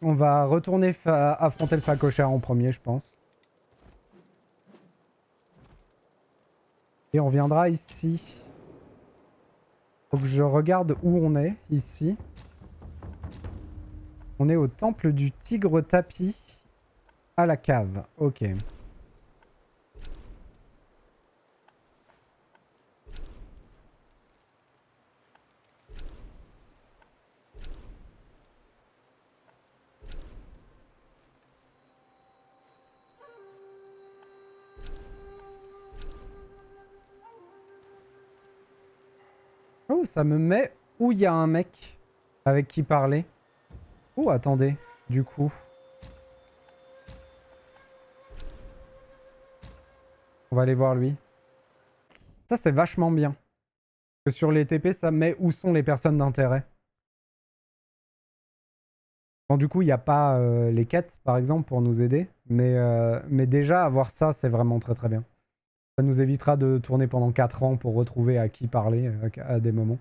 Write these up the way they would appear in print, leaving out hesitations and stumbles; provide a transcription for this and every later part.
On va retourner affronter le phacochère en premier, je pense. Et on reviendra ici. Faut que je regarde où on est, ici. On est au temple du tigre tapis à la cave. Ok. Oh, ça me met où il y a un mec avec qui parler. Oh, attendez. Du coup, on va aller voir lui. Ça, c'est vachement bien. Que sur les TP, ça met où sont les personnes d'intérêt. Bon, du coup, il n'y a pas les quêtes, par exemple, pour nous aider. Mais déjà, avoir ça, c'est vraiment très très bien. Ça nous évitera de tourner pendant 4 ans pour retrouver à qui parler à des moments.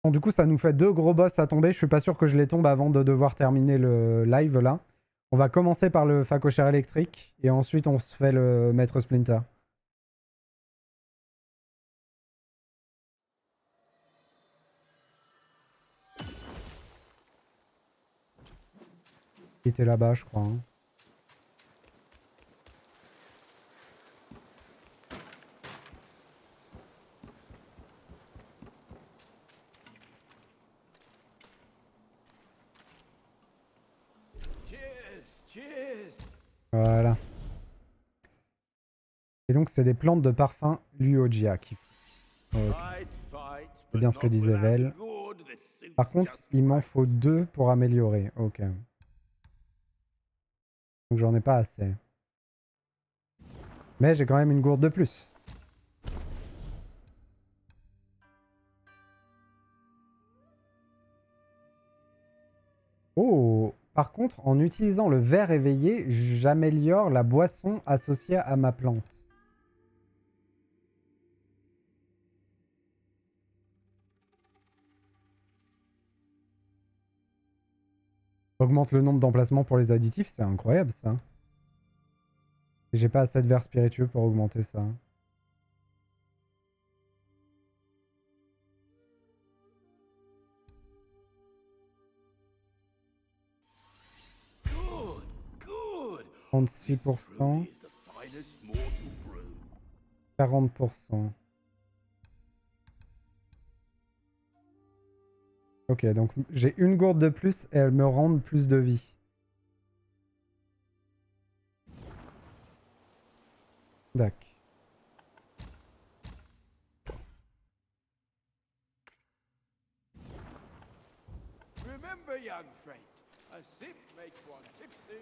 Bon, du coup, ça nous fait 2 gros boss à tomber. Je suis pas sûr que je les tombe avant de devoir terminer le live, là. On va commencer par le phacochère électrique. Et ensuite, on se fait le maître Splinter. Il était là-bas, je crois. Hein. Voilà. Et donc, c'est des plantes de parfum Luogia qui... Ok. C'est bien ce que disait Vel. Par contre, il m'en faut 2 pour améliorer. Ok. Donc, j'en ai pas assez. Mais j'ai quand même une gourde de plus. Oh! Par contre, en utilisant le verre éveillé, j'améliore la boisson associée à ma plante. Augmente le nombre d'emplacements pour les additifs, c'est incroyable ça. J'ai pas assez de verre spiritueux pour augmenter ça. Good. 36%, 40%. Ok, donc j'ai une gourde de plus et elle me rend plus de vie. D'accord. Remember, young friend, a sip makes one tipsy.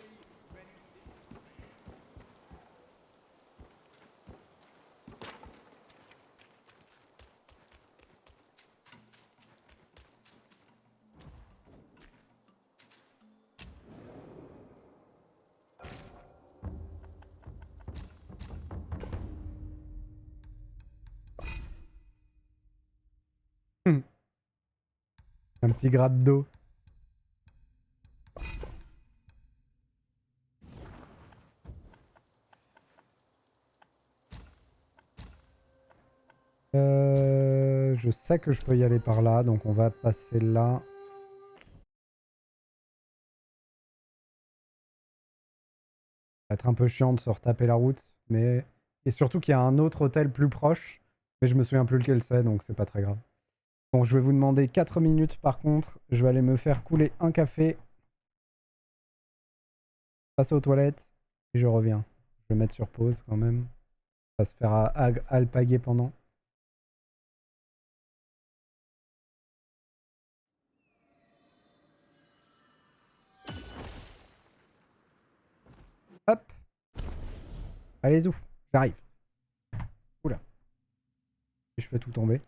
Hmm. Un petit gratte d'eau. Je sais que je peux y aller par là, donc on va passer là. Ça va être un peu chiant de se retaper la route, mais... Et surtout qu'il y a un autre hôtel plus proche, mais je me souviens plus lequel c'est, donc c'est pas très grave. Bon, je vais vous demander 4 minutes par contre. Je vais aller me faire couler un café, passer aux toilettes, et je reviens. Je vais mettre sur pause quand même. On va se faire alpaguer pendant. Hop. Allez, où j'arrive. Oula. Je fais tout tomber.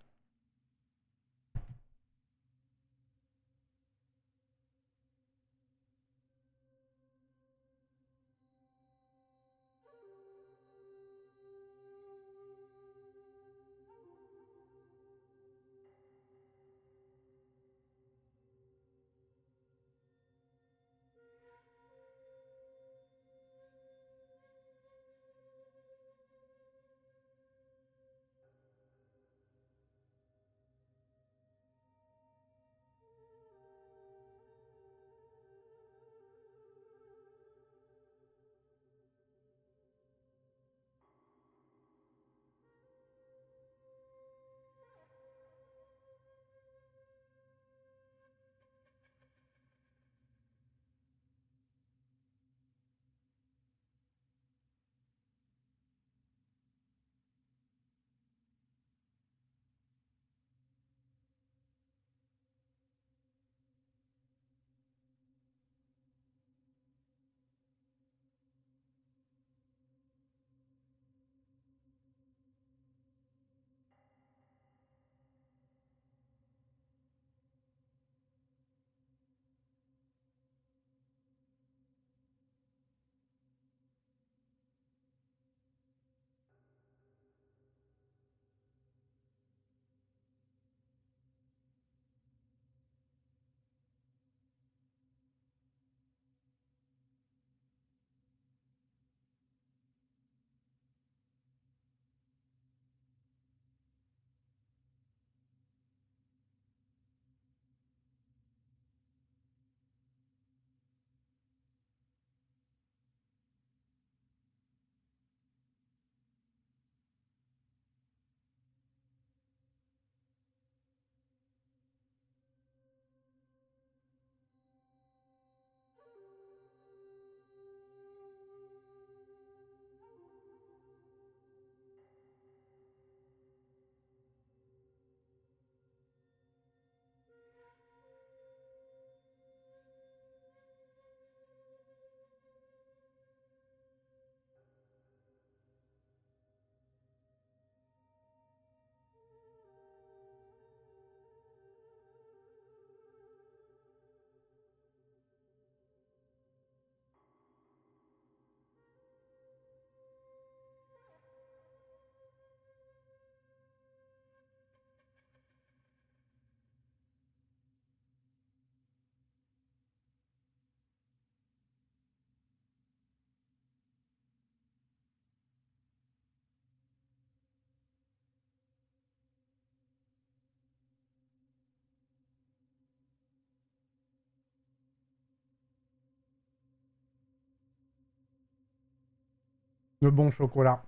Le bon chocolat.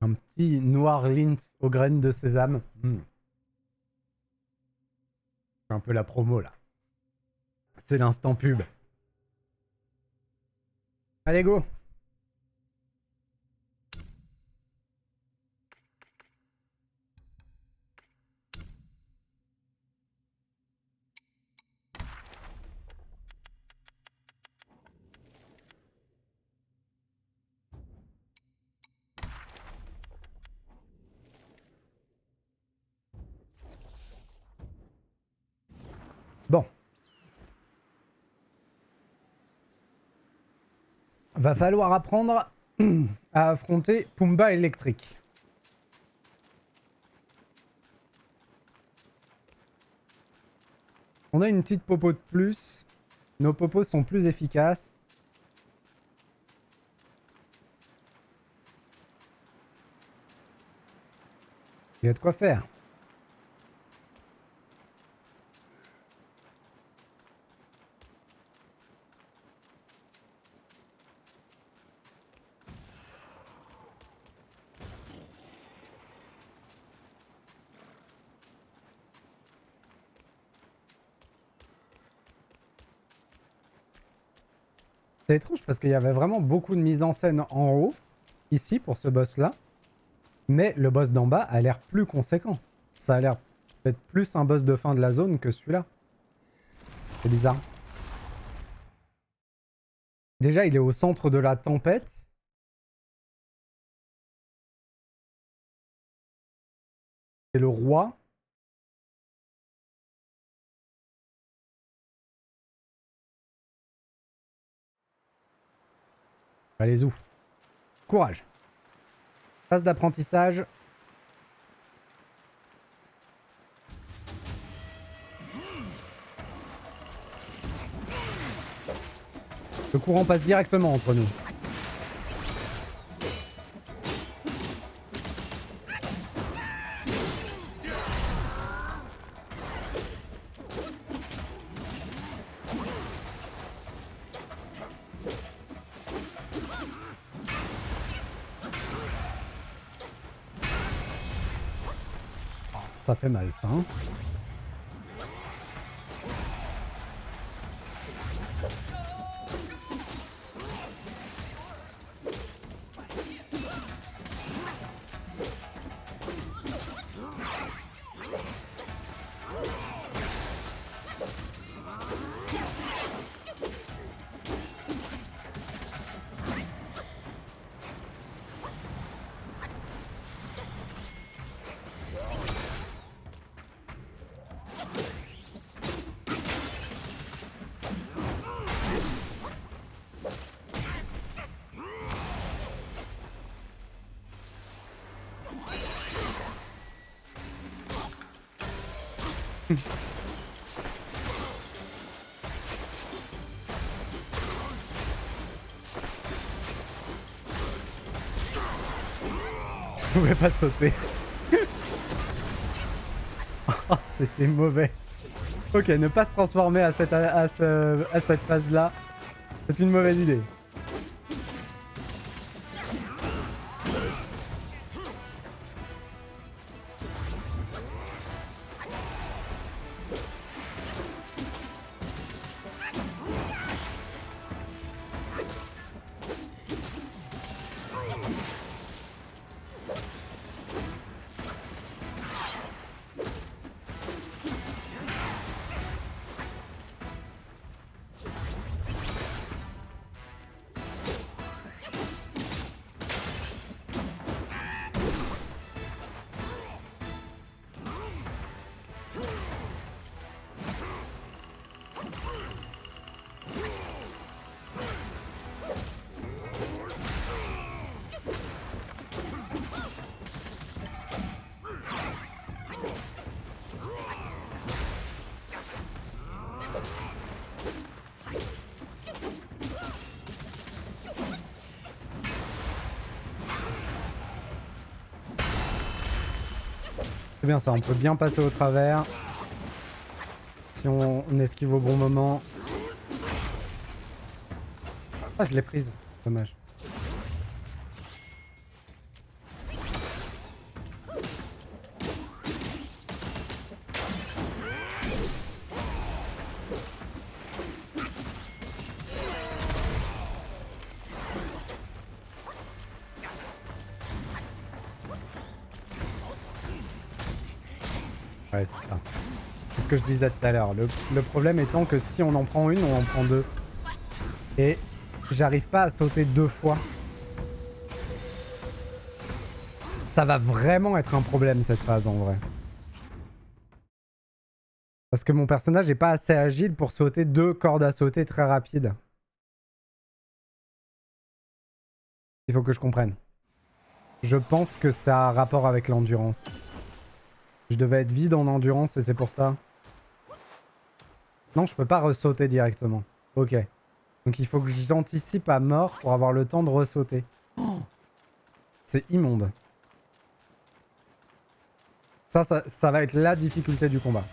Un petit noir Lindt aux graines de sésame. C'est un peu la promo là. C'est l'instant pub. Allez, go! Bon. Va falloir apprendre à affronter Pumba électrique. On a une petite popo de plus. Nos popos sont plus efficaces. Il y a de quoi faire. C'est étrange parce qu'il y avait vraiment beaucoup de mise en scène en haut, ici, pour ce boss-là. Mais le boss d'en bas a l'air plus conséquent. Ça a l'air peut-être plus un boss de fin de la zone que celui-là. C'est bizarre. Déjà, il est au centre de la tempête. C'est le roi. Allez, où? Courage. Phase d'apprentissage. Le courant passe directement entre nous. Ça fait mal, ça. Hein. Je pouvais pas sauter. Oh, c'était mauvais. Ok, ne pas se transformer à cette phase-là, c'est une mauvaise idée. C'est bien ça, on peut bien passer au travers. Si on esquive au bon moment. Ah, je l'ai prise. Dommage. Ouais, c'est ça. C'est ce que je disais tout à l'heure. Le problème étant que si on en prend une, on en prend deux. Et j'arrive pas à sauter 2 fois. Ça va vraiment être un problème cette phase en vrai. Parce que mon personnage est pas assez agile pour sauter 2 cordes à sauter très rapides. Il faut que je comprenne. Je pense que ça a rapport avec l'endurance. Je devais être vide en endurance et c'est pour ça. Non, je peux pas ressauter directement. Ok. Donc il faut que j'anticipe à mort pour avoir le temps de ressauter. Oh, c'est immonde. Ça va être la difficulté du combat.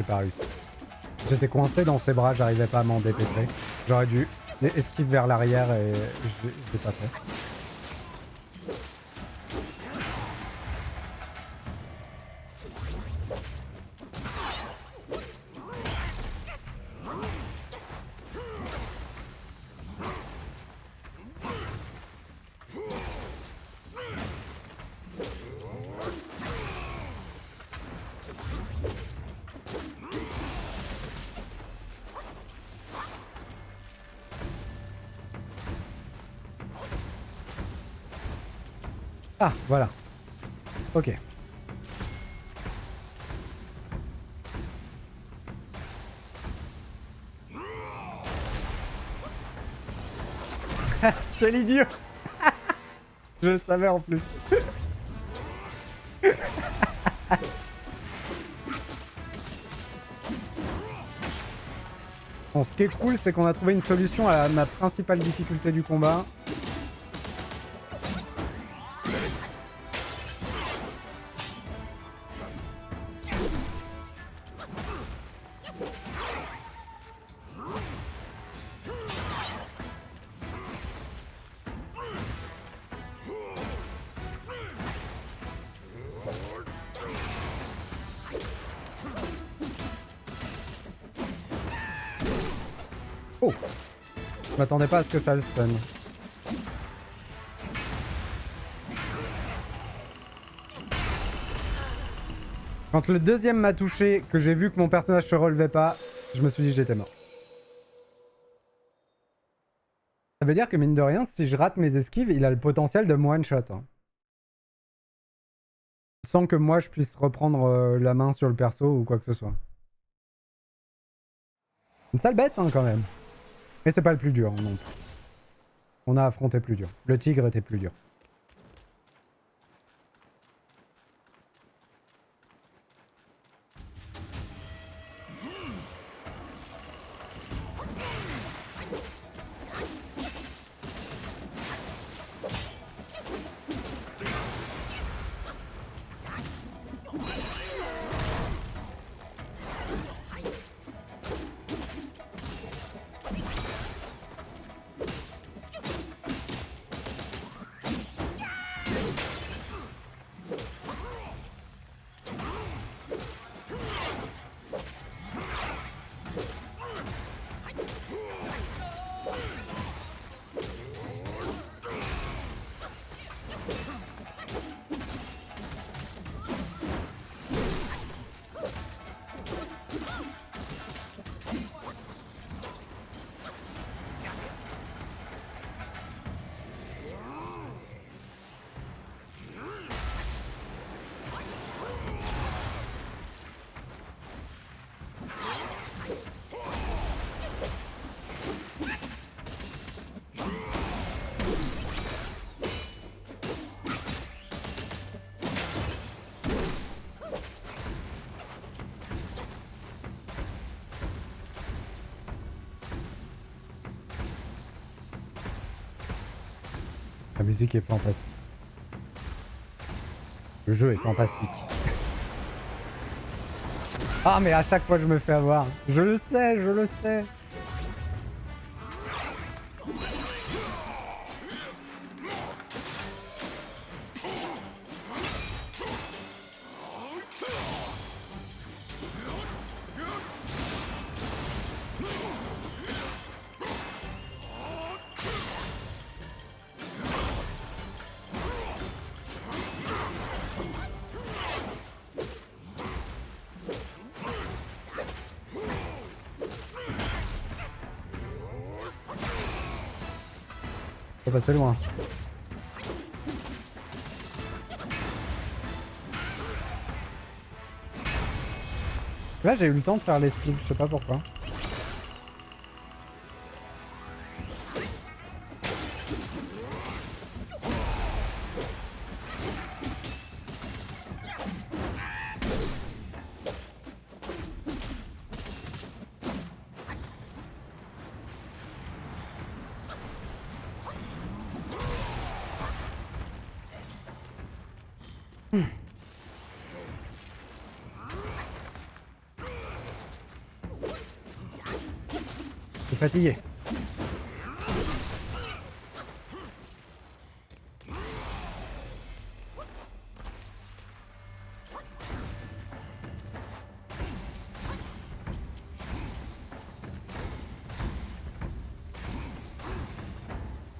Pas réussi. J'étais coincé dans ses bras, j'arrivais pas à m'en dépêtrer. J'aurais dû esquive vers l'arrière et je l'ai pas fait. Ah, voilà. Ok. Quel idiot. Je le savais en plus. Bon, ce qui est cool, c'est qu'on a trouvé une solution à ma principale difficulté du combat. Oh! Je m'attendais pas à ce que ça le stun. Quand le deuxième m'a touché, que j'ai vu que mon personnage se relevait pas, je me suis dit que j'étais mort. Ça veut dire que mine de rien, si je rate mes esquives, il a le potentiel de me one-shot. Hein. Sans que moi je puisse reprendre la main sur le perso ou quoi que ce soit. Une sale bête hein, quand même. Mais c'est pas le plus dur non plus. On a affronté plus dur. Le tigre était plus dur. La musique est fantastique. Le jeu est fantastique. Ah mais à chaque fois je me fais avoir. Je le sais, je le sais. Faut passer loin. Là j'ai eu le temps de faire l'esquive, je sais pas pourquoi. Je suis fatigué.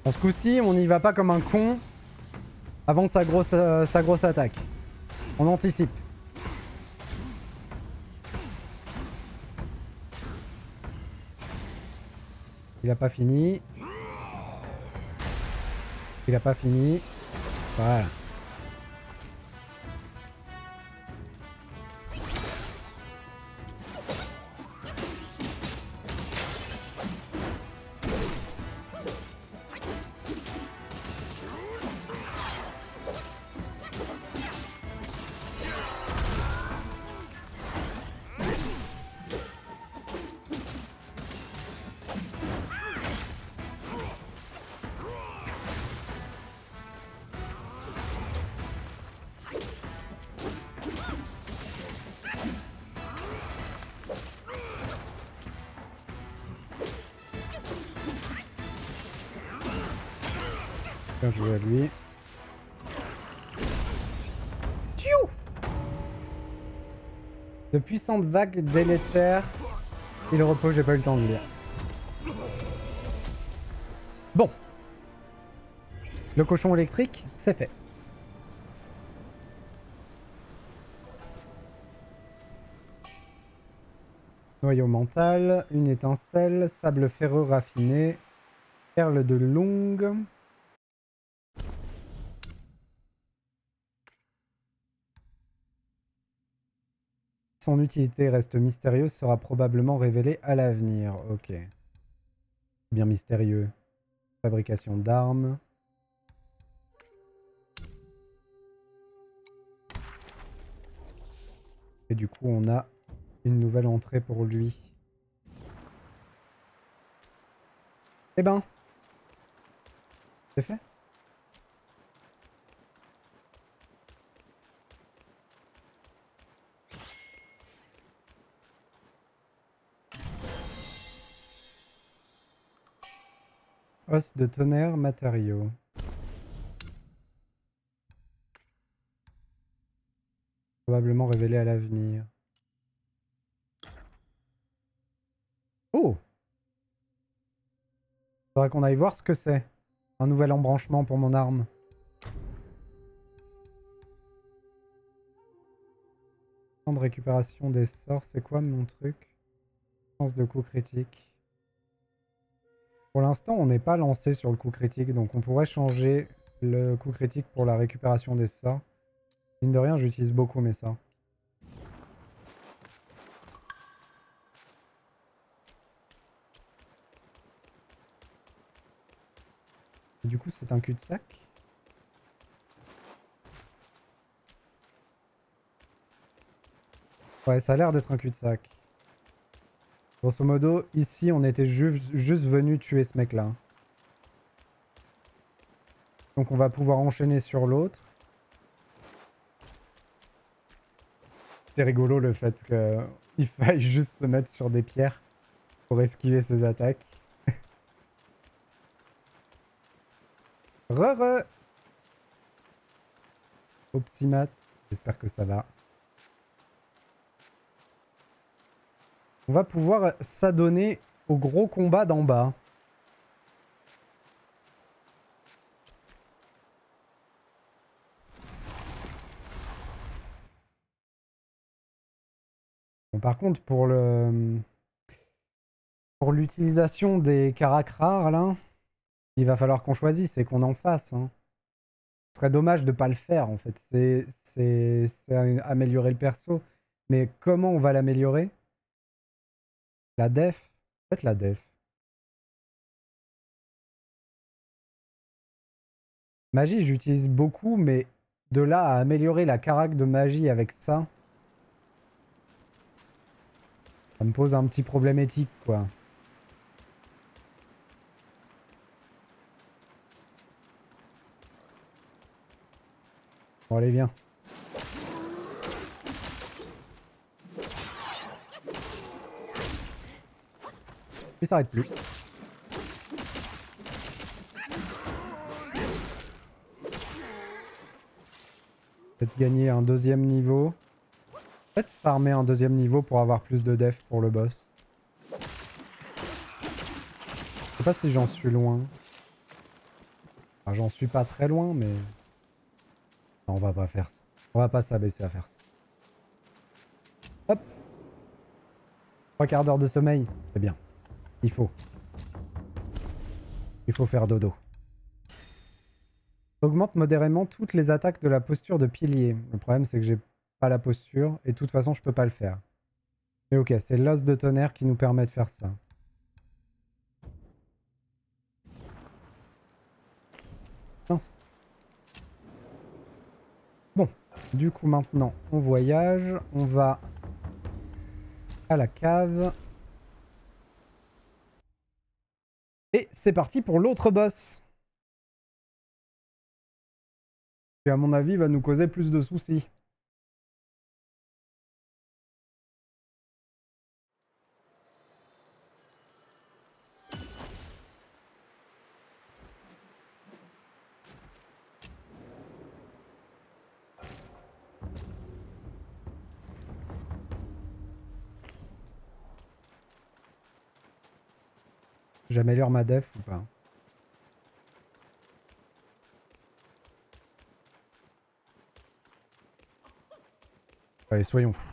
Dans ce coup-ci, on n'y va pas comme un con avant sa grosse attaque. On anticipe. Il a pas fini. Il a pas fini. Voilà. Bien joué à lui. Tchou! De puissantes vagues délétères. Il repose, j'ai pas eu le temps de lire. Bon. Le cochon électrique, c'est fait. Noyau mental, une étincelle, sable ferreux raffiné, perle de longue. Son utilité reste mystérieuse, sera probablement révélée à l'avenir. Ok. Bien mystérieux. Fabrication d'armes. Et du coup, on a une nouvelle entrée pour lui. Eh ben. C'est fait. Os de tonnerre, matériaux. Probablement révélé à l'avenir. Oh! Faudra qu'on aille voir ce que c'est. Un nouvel embranchement pour mon arme. Temps de récupération des sorts, c'est quoi mon truc? Chance de coup critique. Pour l'instant, on n'est pas lancé sur le coup critique, donc on pourrait changer le coup critique pour la récupération des sorts. Mine de rien, j'utilise beaucoup mes sorts. Et du coup, c'est un cul-de-sac. Ouais, ça a l'air d'être un cul-de-sac. Grosso modo, ici, on était juste venu tuer ce mec-là. Donc on va pouvoir enchaîner sur l'autre. C'était rigolo le fait qu'il faille juste se mettre sur des pierres pour esquiver ses attaques. Re. Opsimat, j'espère que ça va. On va pouvoir s'adonner au gros combat d'en bas. Bon, par contre, pour l'utilisation des caracs rares, là, il va falloir qu'on choisisse et qu'on en fasse. Hein. Ce serait dommage de pas le faire, en fait. C'est améliorer le perso. Mais comment on va l'améliorer? La def? Peut-être la def. Magie, j'utilise beaucoup, mais de là à améliorer la carac de magie avec ça, ça me pose un petit problème éthique, quoi. Bon, allez, viens. Il s'arrête plus. Peut-être gagner un deuxième niveau. Peut-être farmer un deuxième niveau pour avoir plus de def pour le boss. Je sais pas si j'en suis loin. Enfin, j'en suis pas très loin, mais... Non, on va pas faire ça. On va pas s'abaisser à faire ça. Hop. 3 quarts d'heure de sommeil, c'est bien. Il faut faire dodo. Augmente modérément toutes les attaques de la posture de pilier. Le problème, c'est que j'ai pas la posture et de toute façon, je peux pas le faire. Mais ok, c'est l'os de tonnerre qui nous permet de faire ça. Mince. Bon, du coup, maintenant, on voyage. On va à la cave. Et c'est parti pour l'autre boss. Qui, à mon avis, va nous causer plus de soucis. J'améliore ma def ou pas? Allez, soyons fous.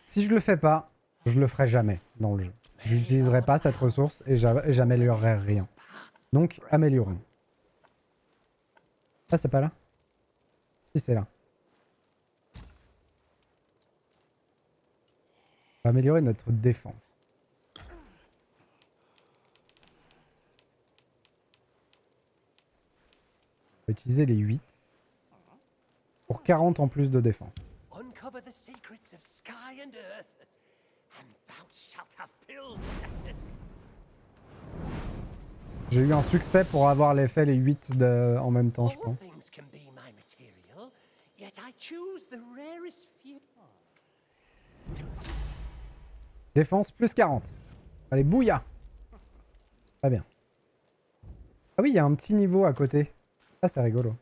Si je le fais pas, je le ferai jamais dans le jeu. J'utiliserai pas cette ressource et j'améliorerai rien. Donc, améliorons. Ah, c'est pas là? Si, c'est là. On va améliorer notre défense. On va utiliser les 8 pour 40 en plus de défense. J'ai eu un succès pour avoir l'effet les 8 en même temps, je pense. Défense plus 40. Allez, bouilla! Très bien. Ah oui, il y a un petit niveau à côté. Ah, c'est rigolo.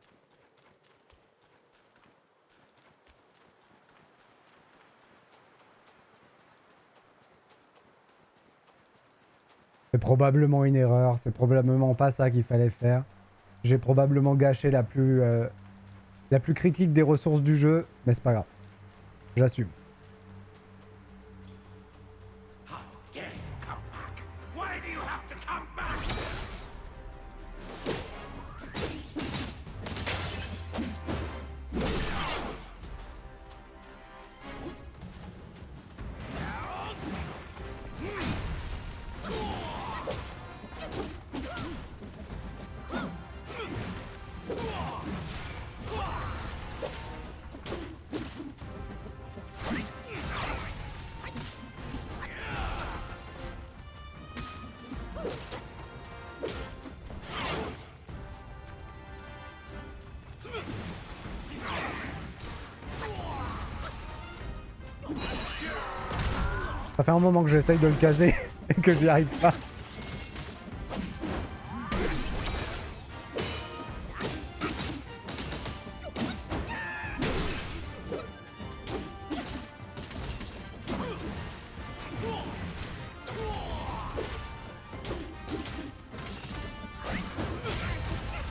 C'est probablement une erreur, c'est probablement pas ça qu'il fallait faire. J'ai probablement gâché la plus critique des ressources du jeu, mais c'est pas grave. J'assume. Ça fait un moment que j'essaye de le caser et que j'y arrive pas.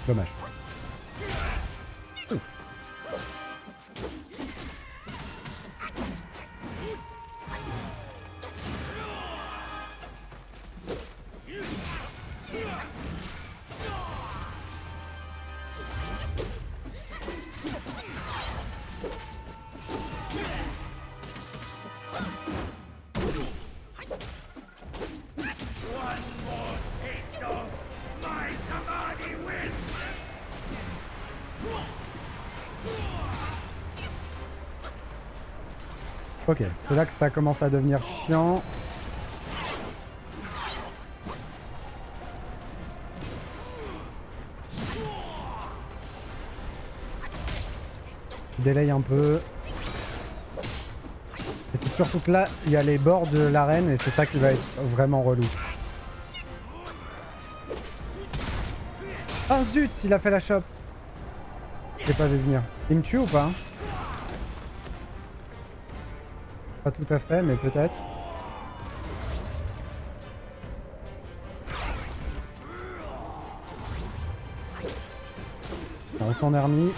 Dommage. Ok, c'est là que ça commence à devenir chiant. Délaye un peu. Et c'est surtout que là, il y a les bords de l'arène et c'est ça qui va être vraiment relou. Ah zut, il a fait la chope. J'ai pas vu venir. Il me tue ou pas? Pas tout à fait, mais peut-être. On s'en est remis.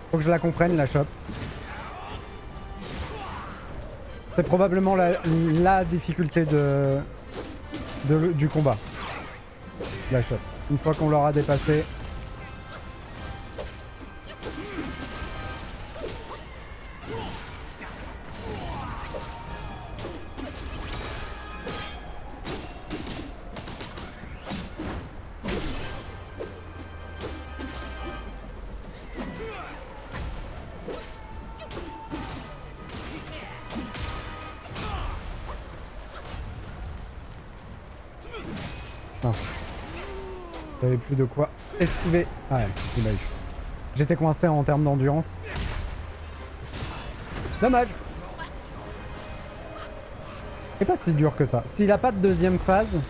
Faut que je la comprenne, la chope. C'est probablement la difficulté du combat. La chope. Une fois qu'on l'aura dépassé. J'avais plus de quoi esquiver. Ah ouais, il m'a eu. J'étais coincé en termes d'endurance. Dommage. C'est pas si dur que ça. S'il a pas de deuxième phase,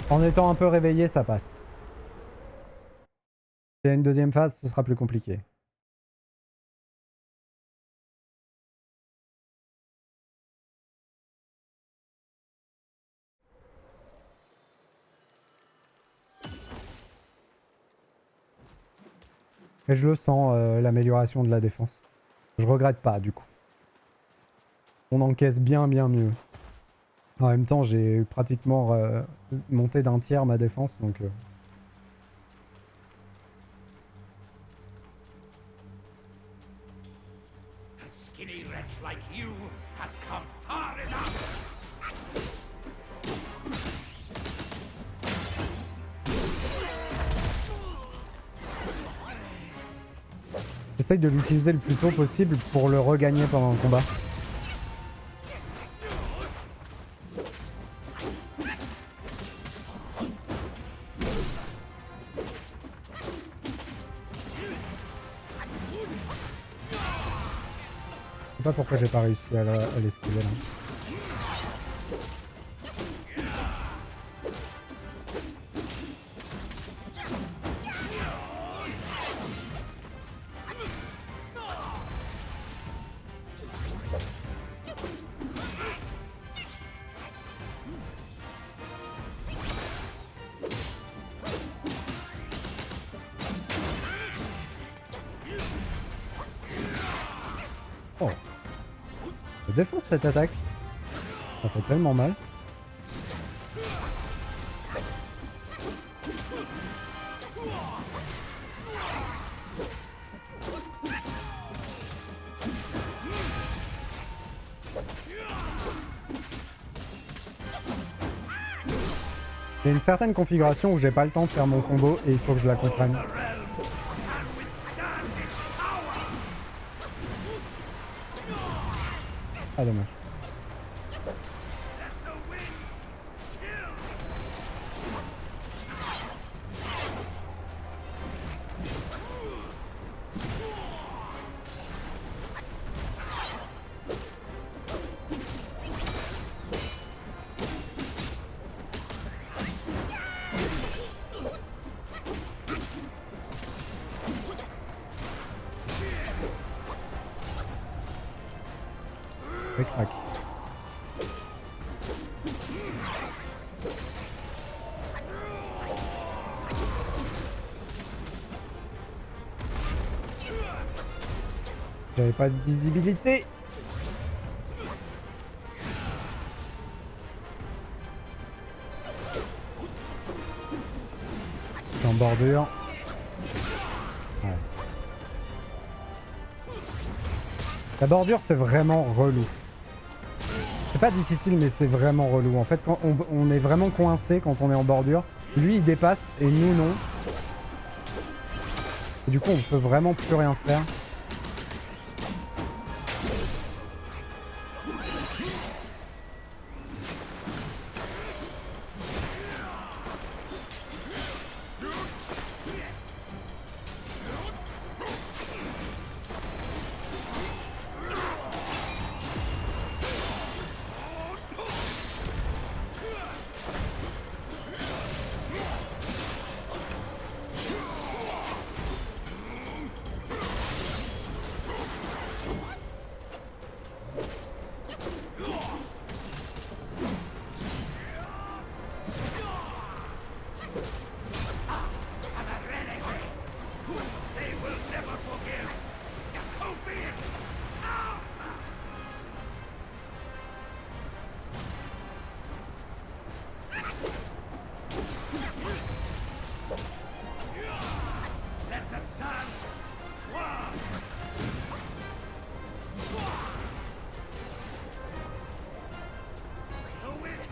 en étant un peu réveillé, ça passe. S'il y a une deuxième phase, ce sera plus compliqué. Et je le sens, l'amélioration de la défense. Je regrette pas, du coup. On encaisse bien mieux. En même temps, j'ai pratiquement monté d'un tiers ma défense, donc... A skinny wretch like you has come far enough. J'essaye de l'utiliser le plus tôt possible pour le regagner pendant le combat. Je sais pas pourquoi j'ai pas réussi à l'esquiver là. Oh. Je défonce cette attaque. Ça fait tellement mal. Il y a une certaine configuration où j'ai pas le temps de faire mon combo et il faut que je la comprenne. Ah dommage. Et crac. J'avais pas de visibilité. Je suis en bordure. Ouais. La bordure, c'est vraiment relou. C'est pas difficile, mais c'est vraiment relou. En fait, quand on est vraiment coincé quand on est en bordure, lui il dépasse et nous non. Et du coup, on peut vraiment plus rien faire.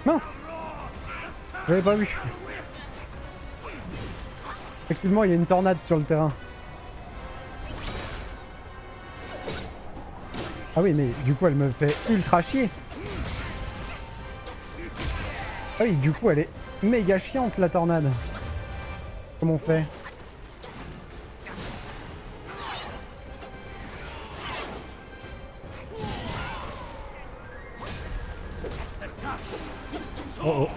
Mince! J'avais pas vu. Effectivement, il y a une tornade sur le terrain. Ah oui, mais du coup, elle me fait ultra chier. Ah oui, du coup, elle est méga chiante, la tornade. Comment on fait? Oh oh.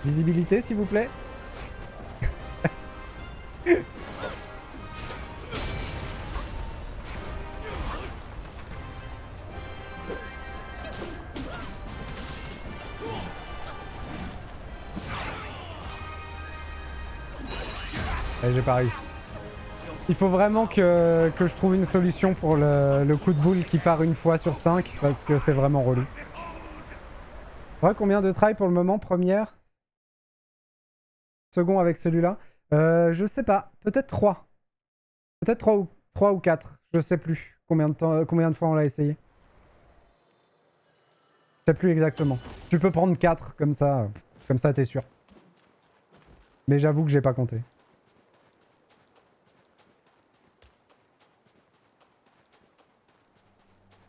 Visibilité, s'il vous plaît. J'ai pas réussi. Il faut vraiment que je trouve une solution pour le coup de boule qui part une fois sur 5 parce que c'est vraiment relou. Ouais, combien de try pour le moment? Première? Second avec celui-là? Je sais pas. Peut-être 3. Peut-être 3 ou 4. Je sais plus combien de fois on l'a essayé. Je sais plus exactement. Tu peux prendre 4 comme ça. Comme ça, t'es sûr. Mais j'avoue que j'ai pas compté.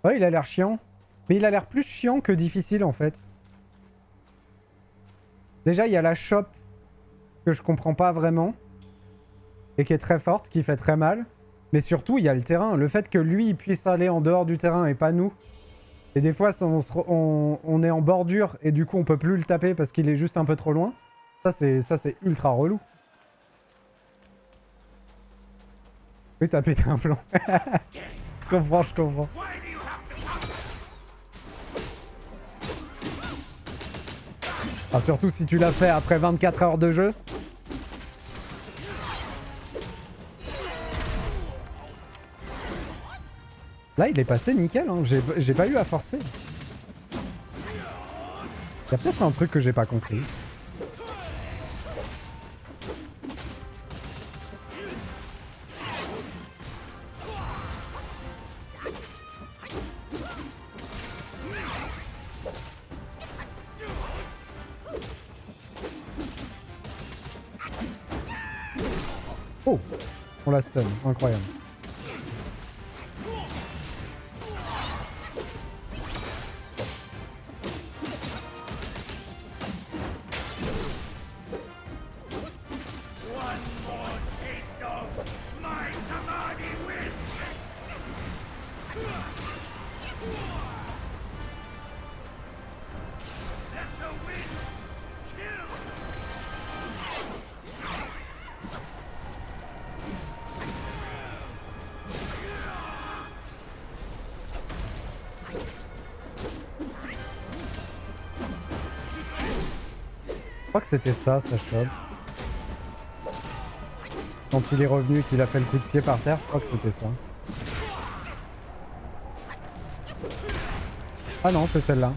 Ouais, il a l'air chiant. Mais il a l'air plus chiant que difficile, en fait. Déjà, il y a la chope que je comprends pas vraiment. Et qui est très forte, qui fait très mal. Mais surtout, il y a le terrain. Le fait que lui, il puisse aller en dehors du terrain et pas nous. Et des fois, on est en bordure et du coup, on peut plus le taper parce qu'il est juste un peu trop loin. Ça, c'est ultra relou. Oui, t'as pété un plomb. Je comprends, je comprends. Ah, surtout si tu l'as fait après 24 heures de jeu. Là, il est passé nickel, hein. J'ai pas eu à forcer. Il y a peut-être un truc que j'ai pas compris. Oh, on la stun, incroyable. crois que c'était ça, sa shop. Quand il est revenu et qu'il a fait le coup de pied par terre, je crois que c'était ça. Ah non, c'est celle-là.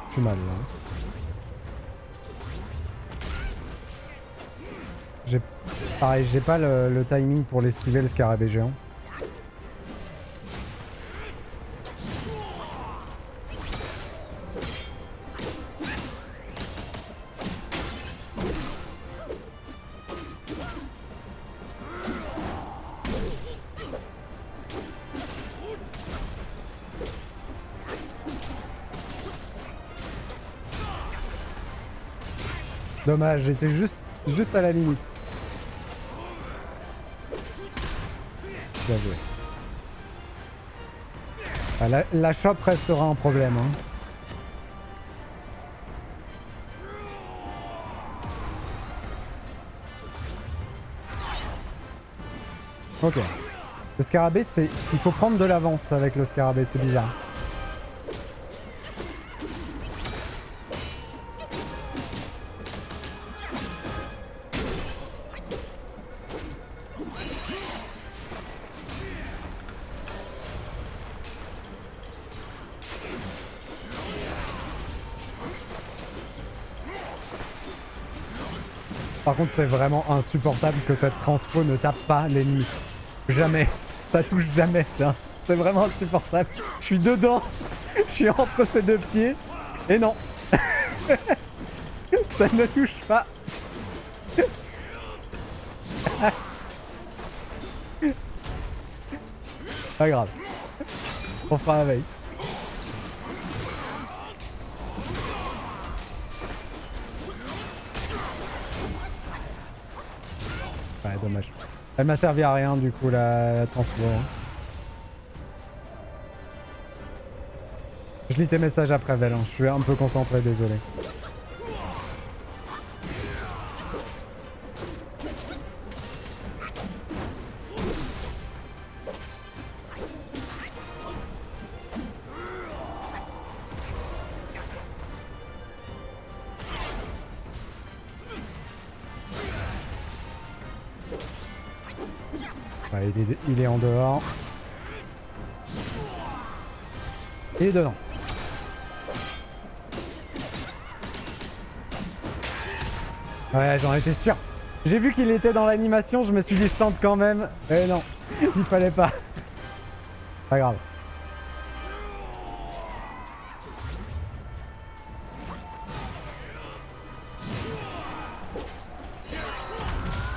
Je suis mal là. Pareil, j'ai pas le timing pour l'esquiver le scarabée géant. Dommage, j'étais juste à la limite. Bien joué. Ah, la chope restera un problème. Hein. Ok. Le scarabée, c'est... Il faut prendre de l'avance avec le scarabée, c'est bizarre. Par contre, c'est vraiment insupportable que cette transfo ne tape pas l'ennemi. Jamais. Ça touche jamais, ça. C'est vraiment insupportable. Je suis dedans. Je suis entre ces deux pieds. Et non. Ça ne touche pas. Pas grave. On fera avec. Ouais, dommage. Elle m'a servi à rien du coup la transfo. Hein. Je lis tes messages après Vel, hein. Je suis un peu concentré, désolé. Ouais, il est en dehors. Et dedans. Ouais, j'en étais sûr. J'ai vu qu'il était dans l'animation, je me suis dit je tente quand même. Eh non, il fallait pas. Pas grave.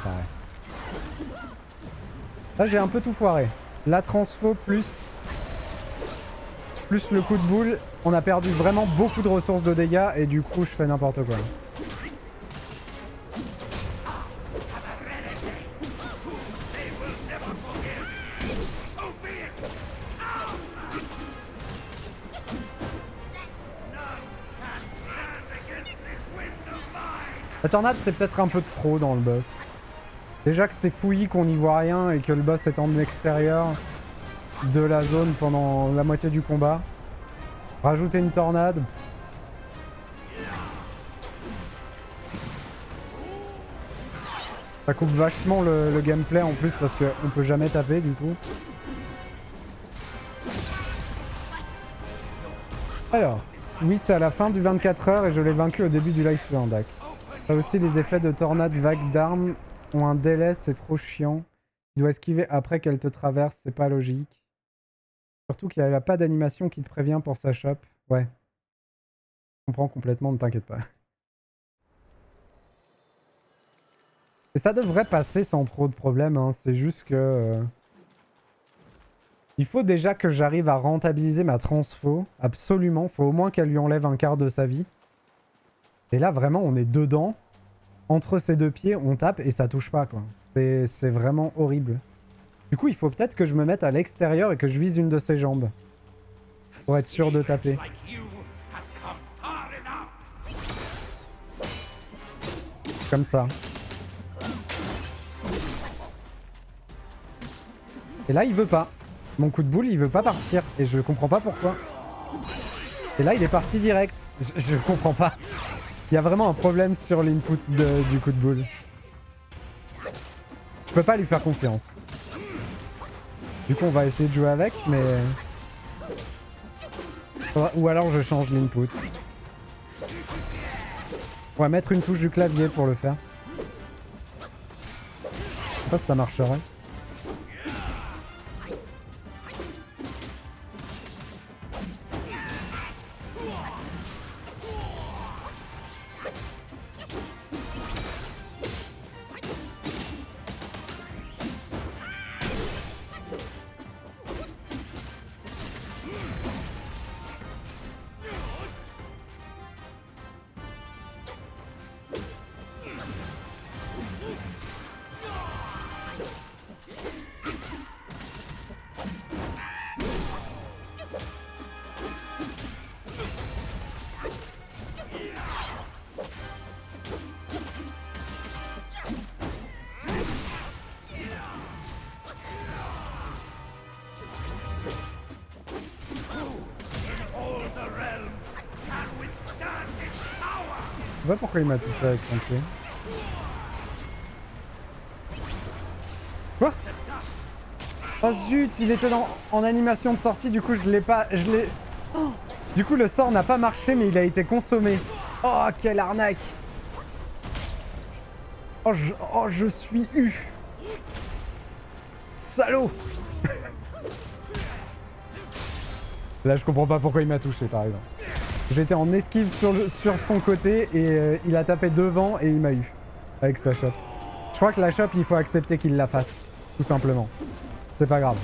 Ouais. Là j'ai un peu tout foiré. La transfo plus le coup de boule, on a perdu vraiment beaucoup de ressources de dégâts et du coup je fais n'importe quoi. La tornade c'est peut-être un peu de trop dans le boss. Déjà que c'est fouillis qu'on n'y voit rien et que le boss est en extérieur de la zone pendant la moitié du combat. Rajouter une tornade. Ça coupe vachement le gameplay en plus parce qu'on peut jamais taper du coup. Alors, oui c'est à la fin du 24 heures et je l'ai vaincu au début du live sur Andak. Là aussi les effets de tornade vague d'armes ont un délai, c'est trop chiant. Tu dois esquiver après qu'elle te traverse, c'est pas logique. Surtout qu'il n'y a pas d'animation qui te prévient pour sa shop. Ouais. Je comprends complètement, ne t'inquiète pas. Et ça devrait passer sans trop de problèmes, hein. C'est juste que... Il faut déjà que j'arrive à rentabiliser ma transfo. Absolument. Faut au moins qu'elle lui enlève un quart de sa vie. Et là, vraiment, on est dedans. Entre ses deux pieds, on tape et ça touche pas, quoi. C'est vraiment horrible. Du coup, il faut peut-être que je me mette à l'extérieur et que je vise une de ses jambes. Pour être sûr de taper. Comme ça. Et là, il veut pas. Mon coup de boule, il veut pas partir. Et je comprends pas pourquoi. Et là, il est parti direct. Je comprends pas. Il y a vraiment un problème sur l'input du coup de boule. Je peux pas lui faire confiance. Du coup, on va essayer de jouer avec, mais... Ou alors je change l'input. On va mettre une touche du clavier pour le faire. Je sais pas si ça marcherait. Je sais pas pourquoi il m'a touché avec son pied. Quoi? Oh zut, il était en animation de sortie, du coup je l'ai pas... Oh, du coup le sort n'a pas marché mais il a été consommé. Oh quelle arnaque. Oh je suis eu. Salaud. Là je comprends pas pourquoi il m'a touché par exemple. J'étais en esquive sur son côté et il a tapé devant et il m'a eu. Avec sa chope. Je crois que la chope il faut accepter qu'il la fasse. Tout simplement. C'est pas grave.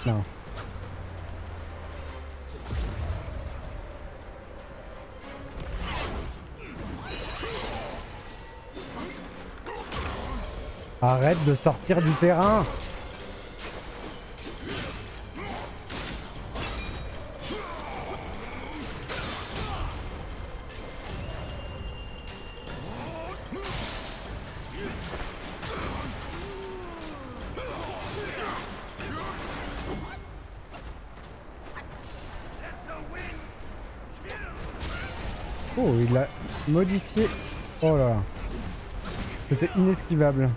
Mince. Arrête de sortir du terrain. Oh, il l'a modifié. Oh là là. C'était inesquivable.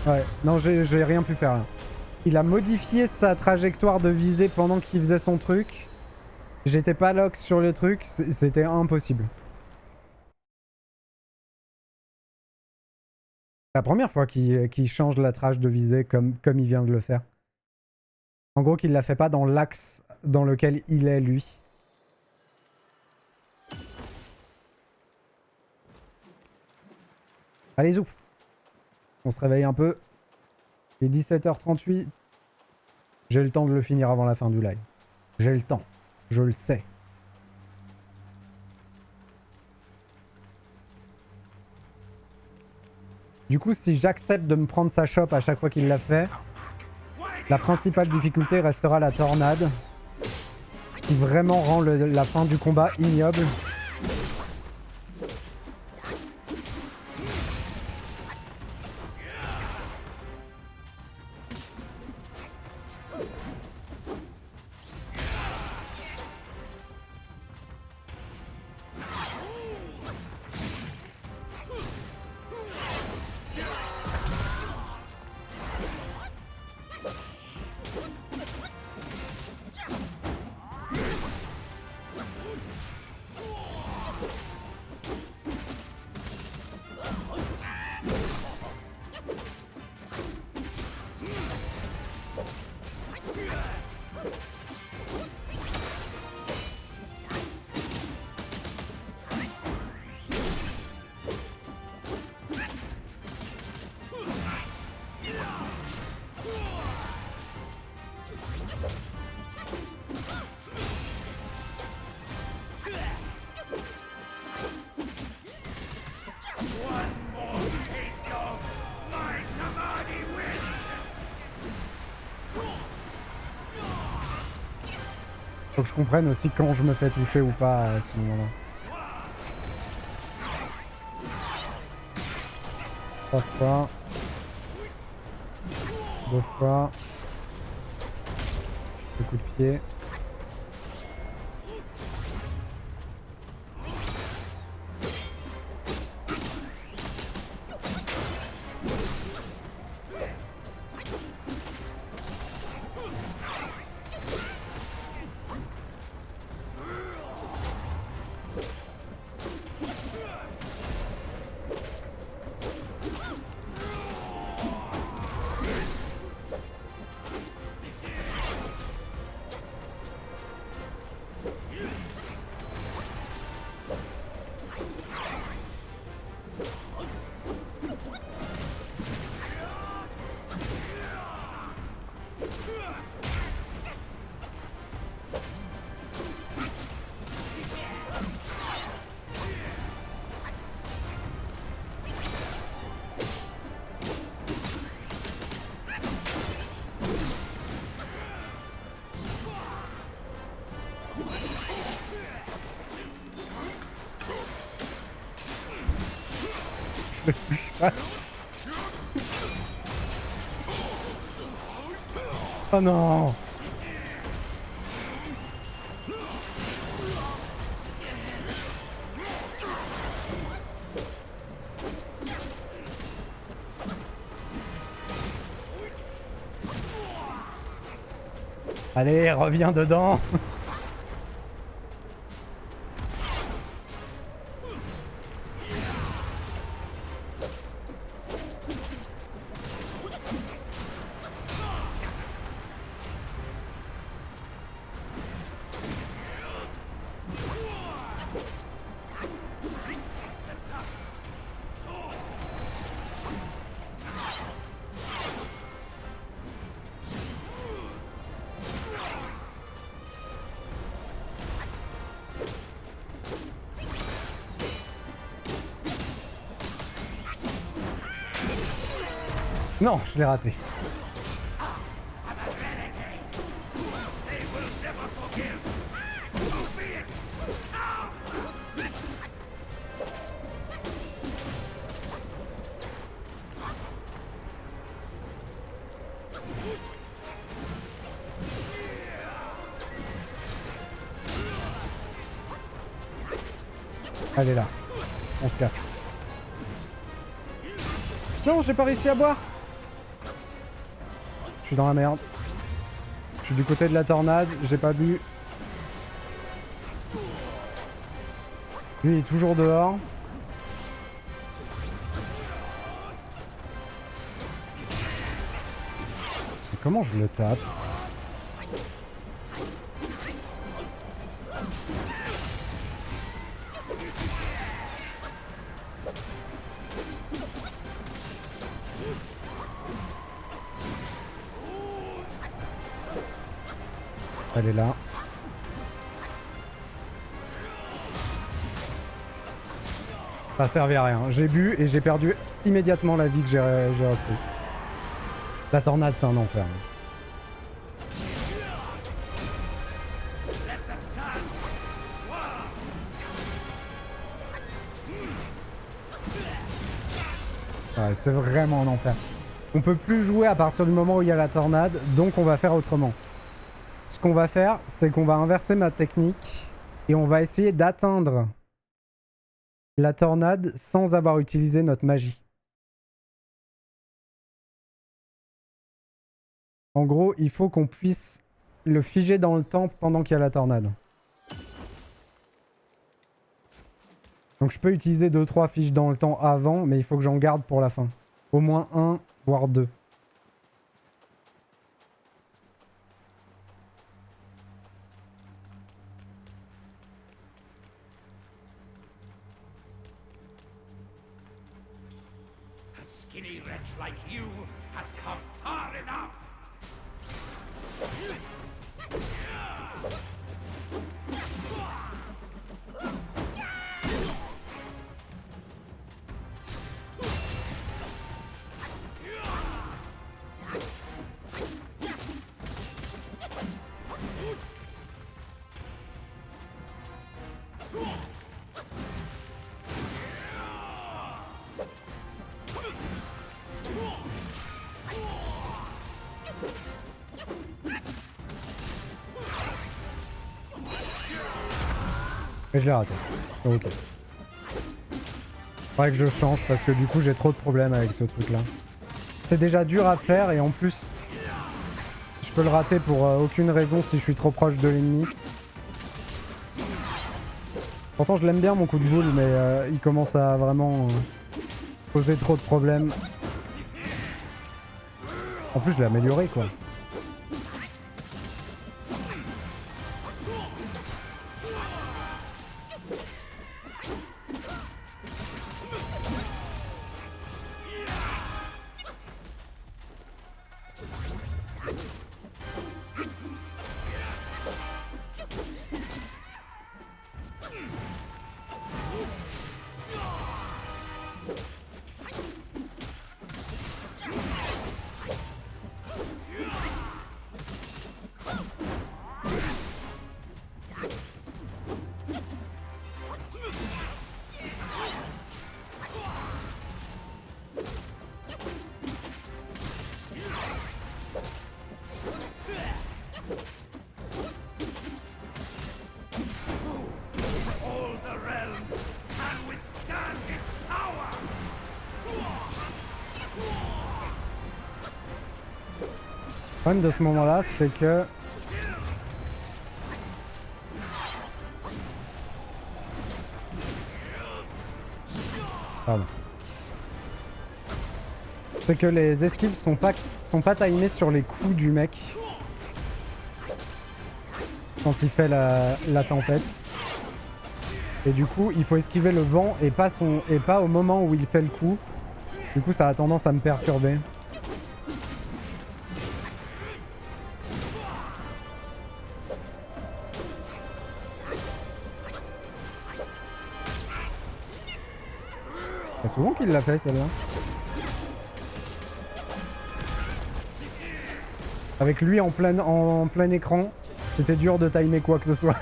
Ouais, non, j'ai rien pu faire là. Il a modifié sa trajectoire de visée pendant qu'il faisait son truc. J'étais pas lock sur le truc, c'était impossible. C'est la première fois qu'il change la trajectoire de visée comme il vient de le faire. En gros, qu'il la fait pas dans l'axe dans lequel il est lui. Allez, zou. On se réveille un peu. Il est 17h38. J'ai le temps de le finir avant la fin du live. J'ai le temps. Je le sais. Du coup, si j'accepte de me prendre sa chope à chaque fois qu'il l'a fait, la principale difficulté restera la tornade, qui vraiment rend la fin du combat ignoble. Faut que je comprenne aussi quand je me fais toucher ou pas à ce moment-là. 3 fois. 2 fois. Le coup de pied. Oh non! Allez, reviens dedans! Non, je l'ai raté. Allez là, on se casse. Non, j'ai pas réussi à boire. Je suis dans la merde. Je suis du côté de la tornade, j'ai pas bu. Lui il est toujours dehors. Mais comment je le tape? Elle est là. Ça servait à rien. J'ai bu et j'ai perdu immédiatement la vie que j'ai repris. La tornade, c'est un enfer. Ouais, c'est vraiment un enfer. On peut plus jouer à partir du moment où il y a la tornade, donc on va faire autrement. Ce qu'on va faire, c'est qu'on va inverser ma technique et on va essayer d'atteindre la tornade sans avoir utilisé notre magie. En gros, il faut qu'on puisse le figer dans le temps pendant qu'il y a la tornade. Donc je peux utiliser 2-3 fiches dans le temps avant, mais il faut que j'en garde pour la fin. Au moins 1, voire 2. Skinny wretch like you has come far enough. Et je l'ai raté. Ok. Faudrait que je change parce que du coup j'ai trop de problèmes avec ce truc là. C'est déjà dur à faire et en plus je peux le rater pour aucune raison si je suis trop proche de l'ennemi. Pourtant je l'aime bien mon coup de boule mais il commence à vraiment poser trop de problèmes. En plus je l'ai amélioré quoi. Le problème de ce moment-là, c'est que... Pardon. C'est que les esquives sont pas timées sur les coups du mec. Quand il fait la tempête. Et du coup, il faut esquiver le vent et pas au moment où il fait le coup. Du coup, ça a tendance à me perturber. C'est souvent qu'il l'a fait celle-là. Avec lui en plein écran, c'était dur de timer quoi que ce soit.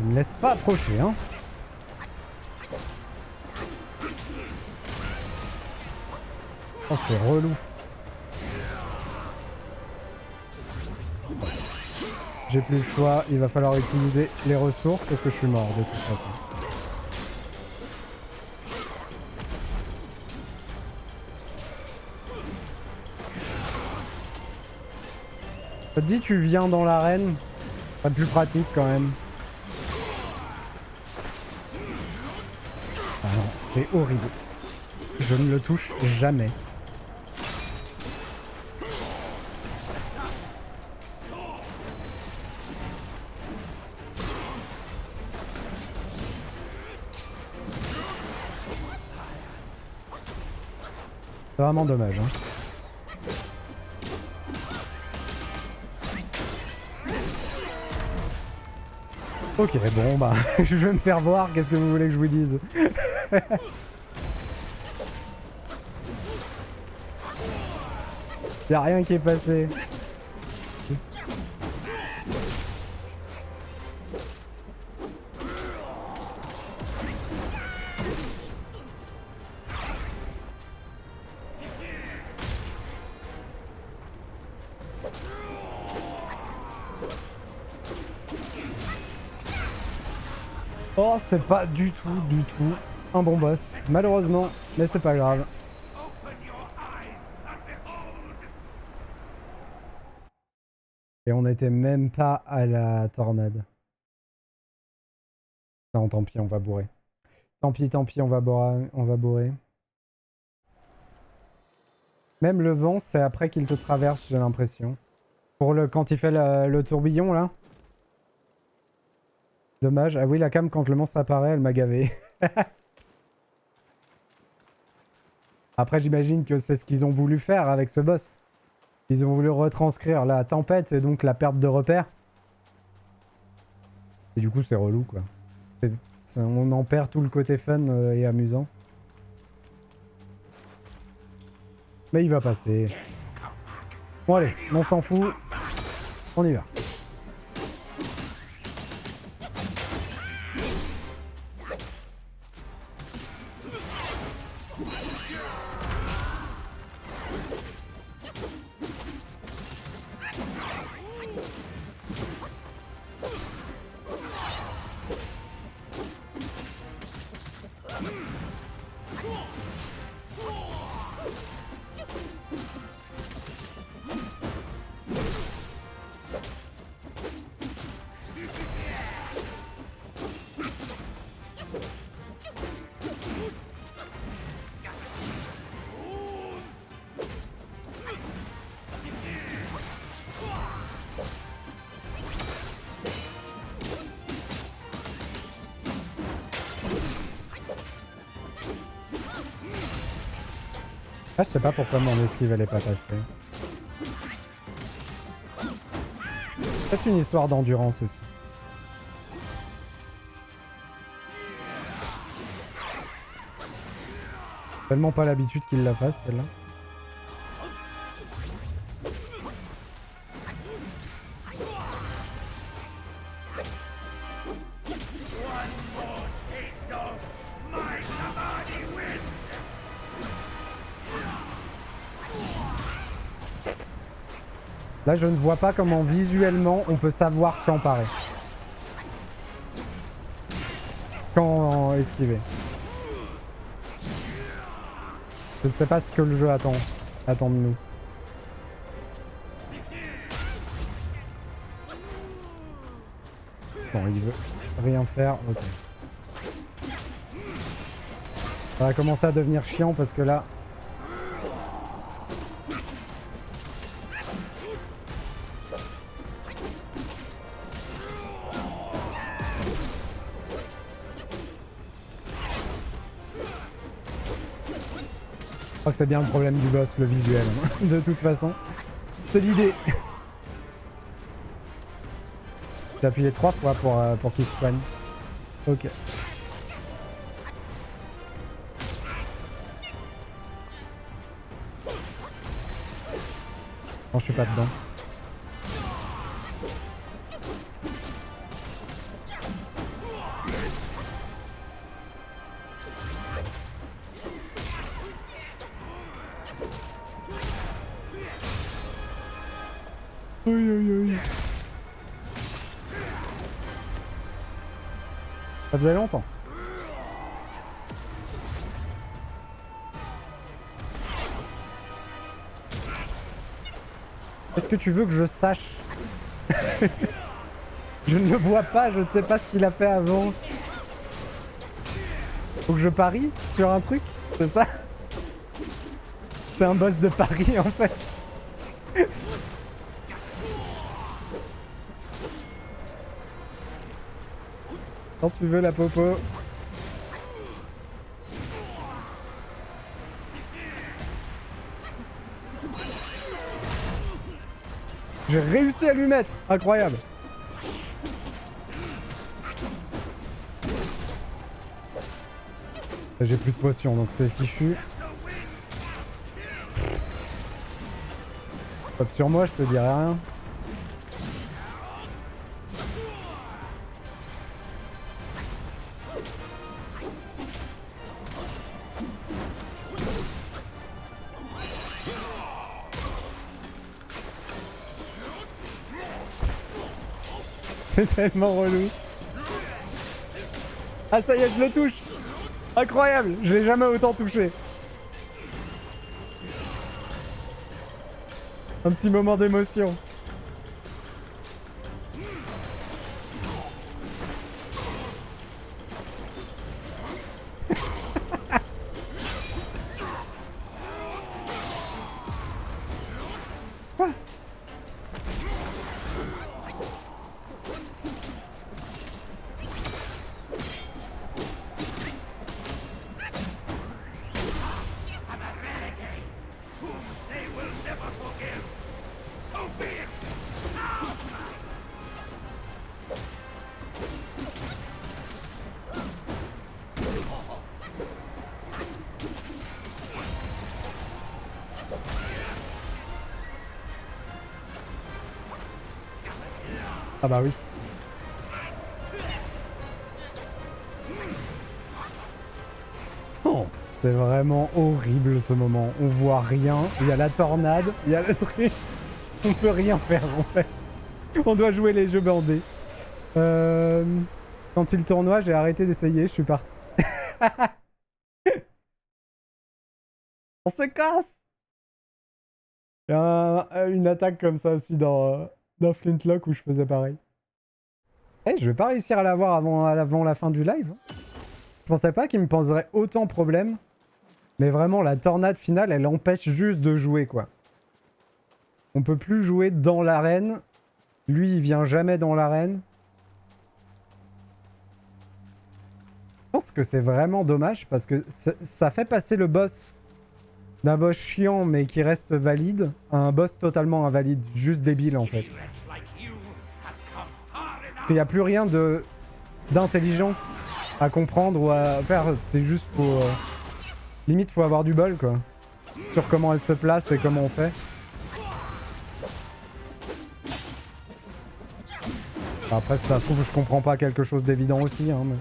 Il me laisse pas approcher, hein. Oh, c'est relou. J'ai plus le choix, il va falloir utiliser les ressources parce que je suis mort de toute façon. Ça te dit tu viens dans l'arène? Pas plus pratique quand même. Ah non, c'est horrible. Je ne le touche jamais. C'est vraiment dommage, hein. Ok, bon bah, je vais me faire voir, qu'est-ce que vous voulez que je vous dise? Y'a rien qui est passé. Oh, c'est pas du tout un bon boss, malheureusement, mais c'est pas grave. Et on n'était même pas à la tornade. Non, tant pis, on va bourrer. Tant pis, on va bourrer. Même le vent, c'est après qu'il te traverse, j'ai l'impression. Quand il fait le tourbillon, là. Dommage. Ah oui, la cam, quand le monstre apparaît, elle m'a gavé. Après, j'imagine que c'est ce qu'ils ont voulu faire avec ce boss. Ils ont voulu retranscrire la tempête et donc la perte de repères. Et du coup, c'est relou, quoi. On en perd tout le côté fun et amusant. Mais il va passer. Bon allez, on s'en fout. On y va. Ah, je sais pas pourquoi mon esquive elle est pas passée. C'est une histoire d'endurance aussi. Tellement pas l'habitude qu'il la fasse celle-là. Là, je ne vois pas comment visuellement on peut savoir quand parer. Quand esquiver. Je ne sais pas ce que le jeu attend de nous. Bon, il veut rien faire. Ok. Ça va commencer à devenir chiant parce que là... Je crois que c'est bien le problème du boss, le visuel. De toute façon, c'est l'idée. J'ai appuyé 3 fois pour qu'il se soigne. Ok. Non, je suis pas dedans. Aïe aïe aïe. Ça faisait longtemps. Est-ce que tu veux que je sache? Je ne le vois pas, je ne sais pas ce qu'il a fait avant. Faut que je parie sur un truc? C'est ça? C'est un boss de pari en fait. Quand tu veux la popo. J'ai réussi à lui mettre. Incroyable. J'ai plus de potions donc c'est fichu. Hop sur moi, je te dirai rien. C'est tellement relou. Ah ça y est, je le touche. Incroyable, je l'ai jamais autant touché. Un petit moment d'émotion. Quoi? Ah bah oui. Oh, c'est vraiment horrible ce moment. On voit rien. Il y a la tornade, il y a le truc. On peut rien faire en fait. On doit jouer les jeux bandés. Quand il tournoi, j'ai arrêté d'essayer, je suis parti. On se casse. Il y a une attaque comme ça aussi dans Flintlock où je faisais pareil. Eh, je vais pas réussir à l'avoir avant la fin du live. Je pensais pas qu'il me poserait autant problème. Mais vraiment, la tornade finale, elle empêche juste de jouer, quoi. On peut plus jouer dans l'arène. Lui, il vient jamais dans l'arène. Je pense que c'est vraiment dommage parce que ça fait passer le boss d'un boss chiant mais qui reste valide à un boss totalement invalide, juste débile en fait. Il n'y a plus rien d'intelligent à comprendre ou à faire, c'est juste faut... limite faut avoir du bol quoi. Sur comment elle se place et comment on fait. Après si ça se trouve je comprends pas quelque chose d'évident aussi hein, mais...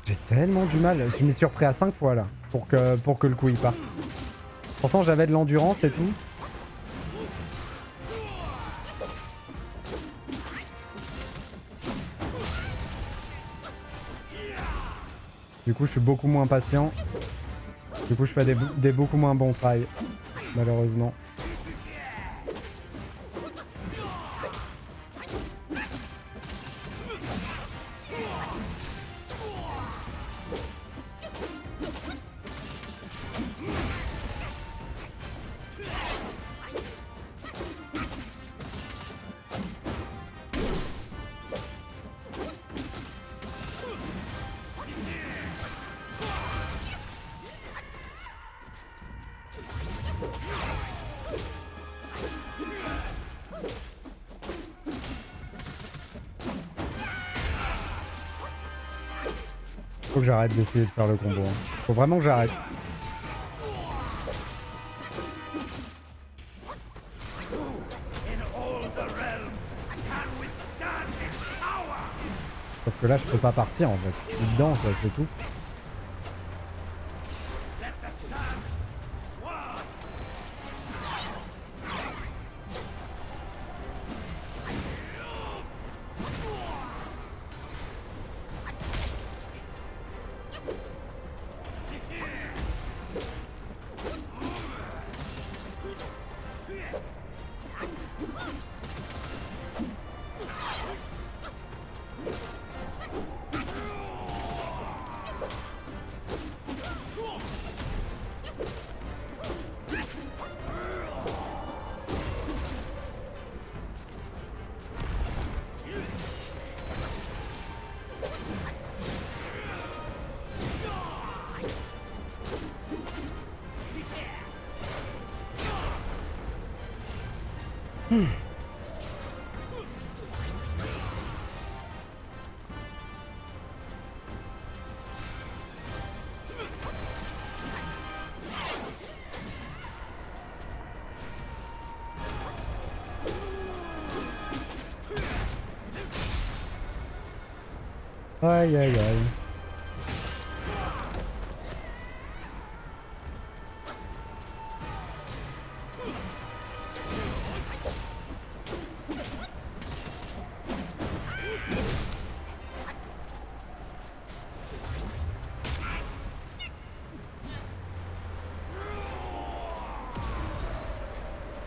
J'ai tellement du mal, je m'y suis repris à 5 fois là, pour que le coup il parte. Pourtant j'avais de l'endurance et tout. Du coup je suis beaucoup moins patient. Du coup je fais des beaucoup moins bons tries, malheureusement. Faut que j'arrête d'essayer de faire le combo. Hein. Faut vraiment que j'arrête. Sauf que là je peux pas partir en fait. Je suis dedans quoi, c'est tout. Aïe aïe aïe.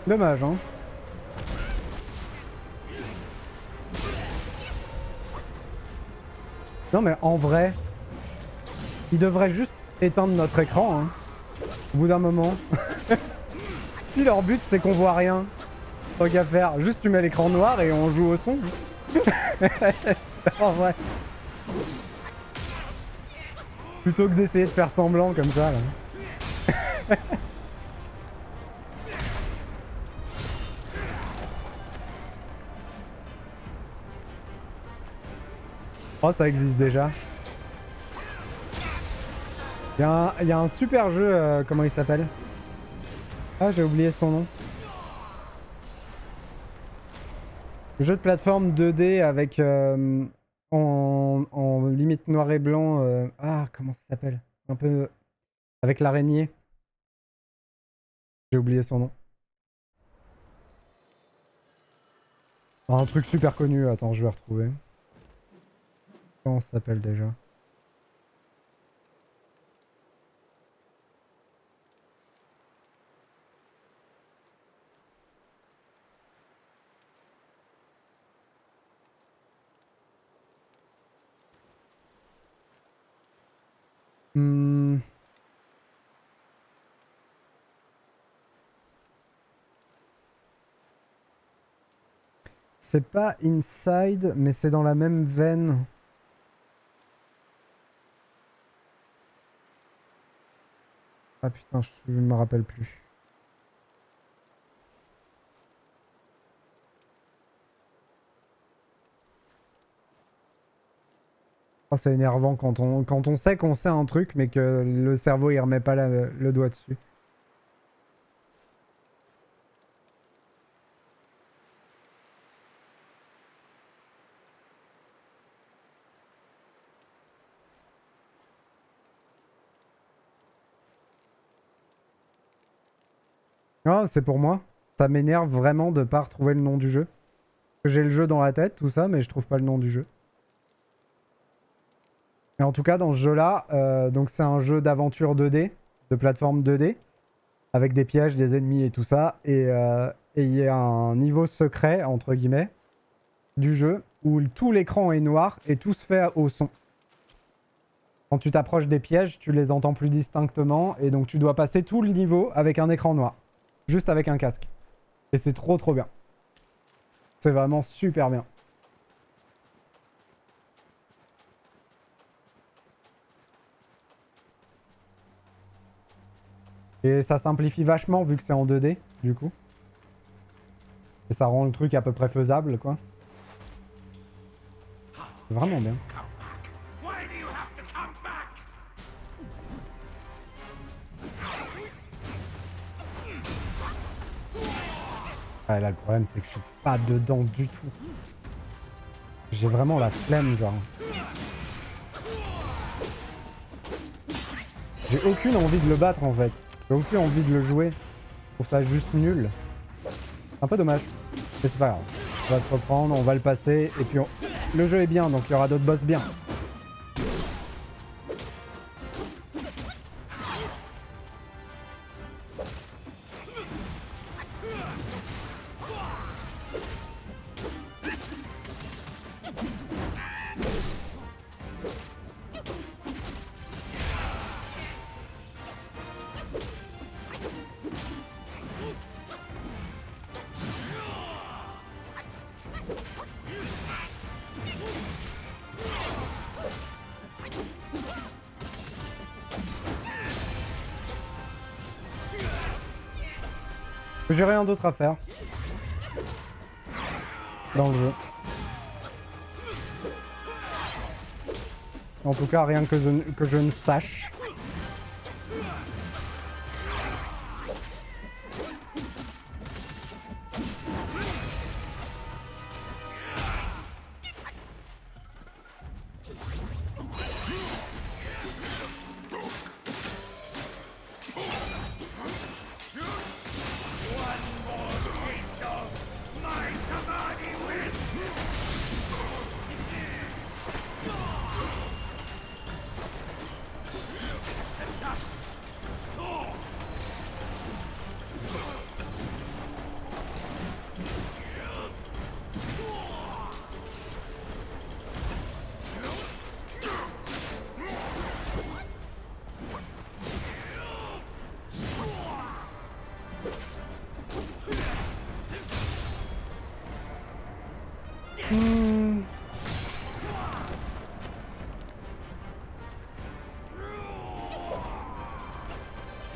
Dommage hein. Non mais en vrai, ils devraient juste éteindre notre écran, hein, au bout d'un moment. Si leur but c'est qu'on voit rien, tant qu'à faire, juste tu mets l'écran noir et on joue au son. En vrai. Plutôt que d'essayer de faire semblant comme ça là. Oh, ça existe déjà. Il y a un super jeu, comment il s'appelle? Ah, j'ai oublié son nom. Le jeu de plateforme 2D avec en limite noir et blanc. Ah, comment ça s'appelle? Un peu avec l'araignée. J'ai oublié son nom. Un truc super connu. Attends, je vais retrouver. Comment ça s'appelle déjà? Hmm. C'est pas Inside, mais c'est dans la même veine. Ah putain, je me rappelle plus. Oh, c'est énervant quand on sait qu'on sait un truc, mais que le cerveau il remet pas le doigt dessus. Ah, c'est pour moi. Ça m'énerve vraiment de pas retrouver le nom du jeu. J'ai le jeu dans la tête, tout ça, mais je trouve pas le nom du jeu. Et en tout cas, dans ce jeu-là, donc c'est un jeu d'aventure 2D, de plateforme 2D, avec des pièges, des ennemis et tout ça. Et il y a un niveau secret, entre guillemets, du jeu, où tout l'écran est noir et tout se fait au son. Quand tu t'approches des pièges, tu les entends plus distinctement, et donc tu dois passer tout le niveau avec un écran noir. Juste avec un casque. Et c'est trop bien. C'est vraiment super bien. Et ça simplifie vachement vu que c'est en 2D, du coup. Et ça rend le truc à peu près faisable, quoi. C'est vraiment bien. Ouais, là, le problème, c'est que je suis pas dedans du tout. J'ai vraiment la flemme, genre. J'ai aucune envie de le battre, en fait. J'ai aucune envie de le jouer. Je trouve ça juste nul. Un peu dommage. Mais c'est pas grave. On va se reprendre, on va le passer. Et puis, le jeu est bien, donc il y aura d'autres boss bien. J'ai rien d'autre à faire dans le jeu. En tout cas, rien que je ne sache.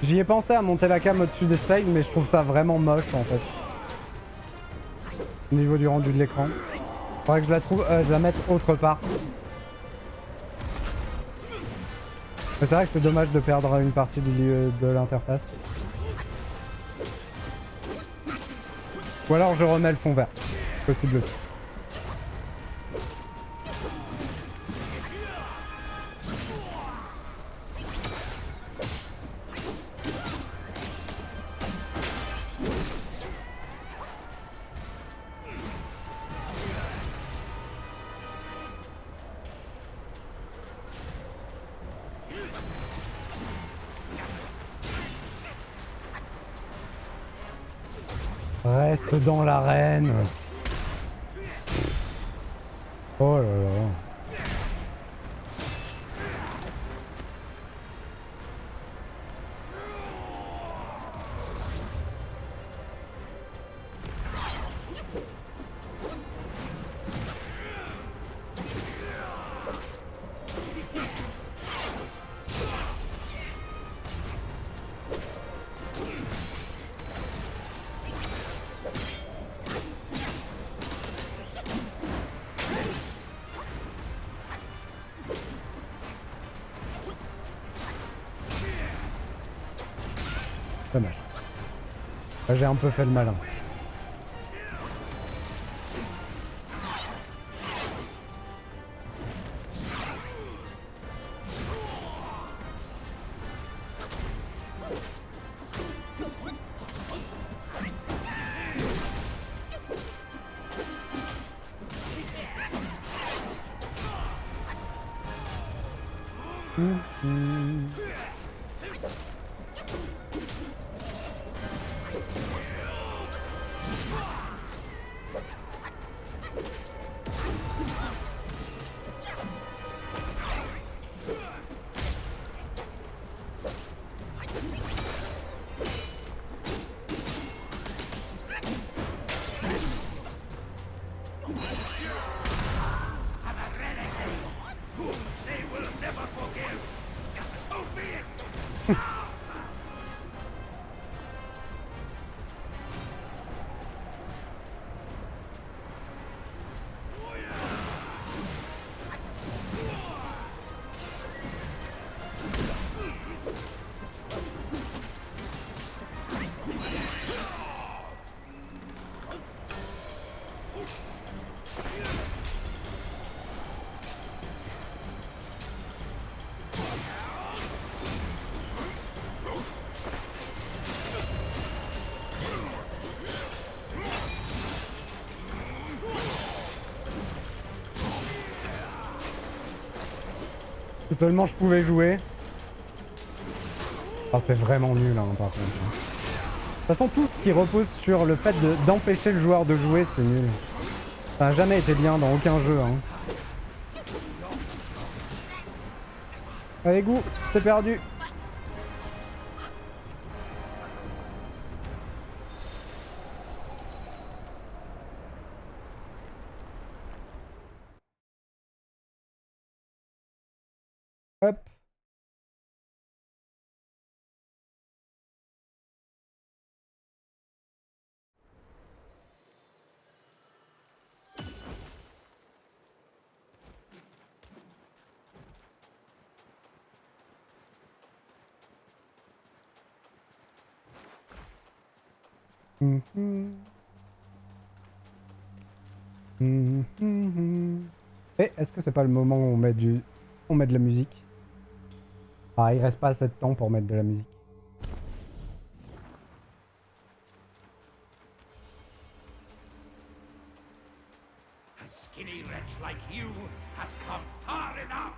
J'y ai pensé à monter la cam au-dessus des spectres, mais je trouve ça vraiment moche en fait. Au niveau du rendu de l'écran. Faudrait que je la mette autre part. Mais c'est vrai que c'est dommage de perdre une partie de l'interface. Ou alors je remets le fond vert. Possible aussi. Reste dans l'arène. Oh là là. Dommage. Là, j'ai un peu fait le malin. Si seulement je pouvais jouer. Ah, c'est vraiment nul, hein, par contre. De toute façon, tout ce qui repose sur le fait d'empêcher le joueur de jouer, c'est nul. Ça n'a jamais été bien dans aucun jeu. Hein. Allez, goût, c'est perdu. Hop. Et est-ce que c'est pas le moment où on met de la musique? Ah, il reste pas assez de temps pour mettre de la musique. A skinny wretch like you has come far enough.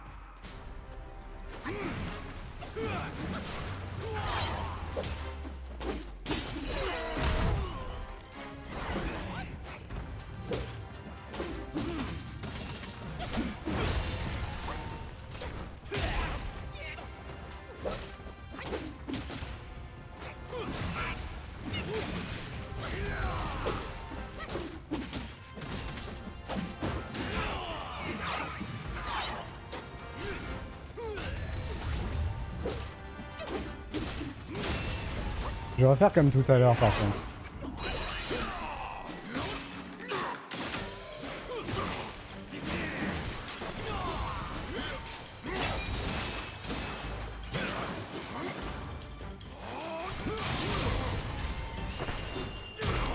Je vais refaire comme tout à l'heure par contre.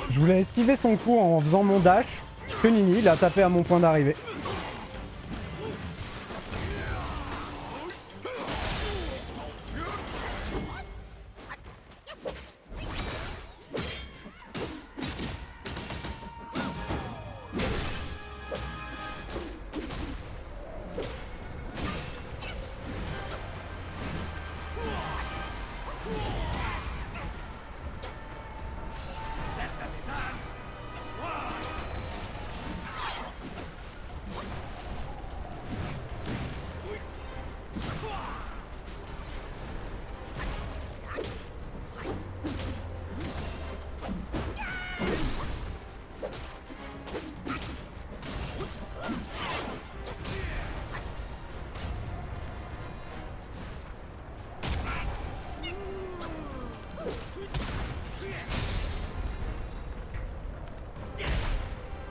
Je voulais esquiver son coup en faisant mon dash, que Nini, il a tapé à mon point d'arrivée.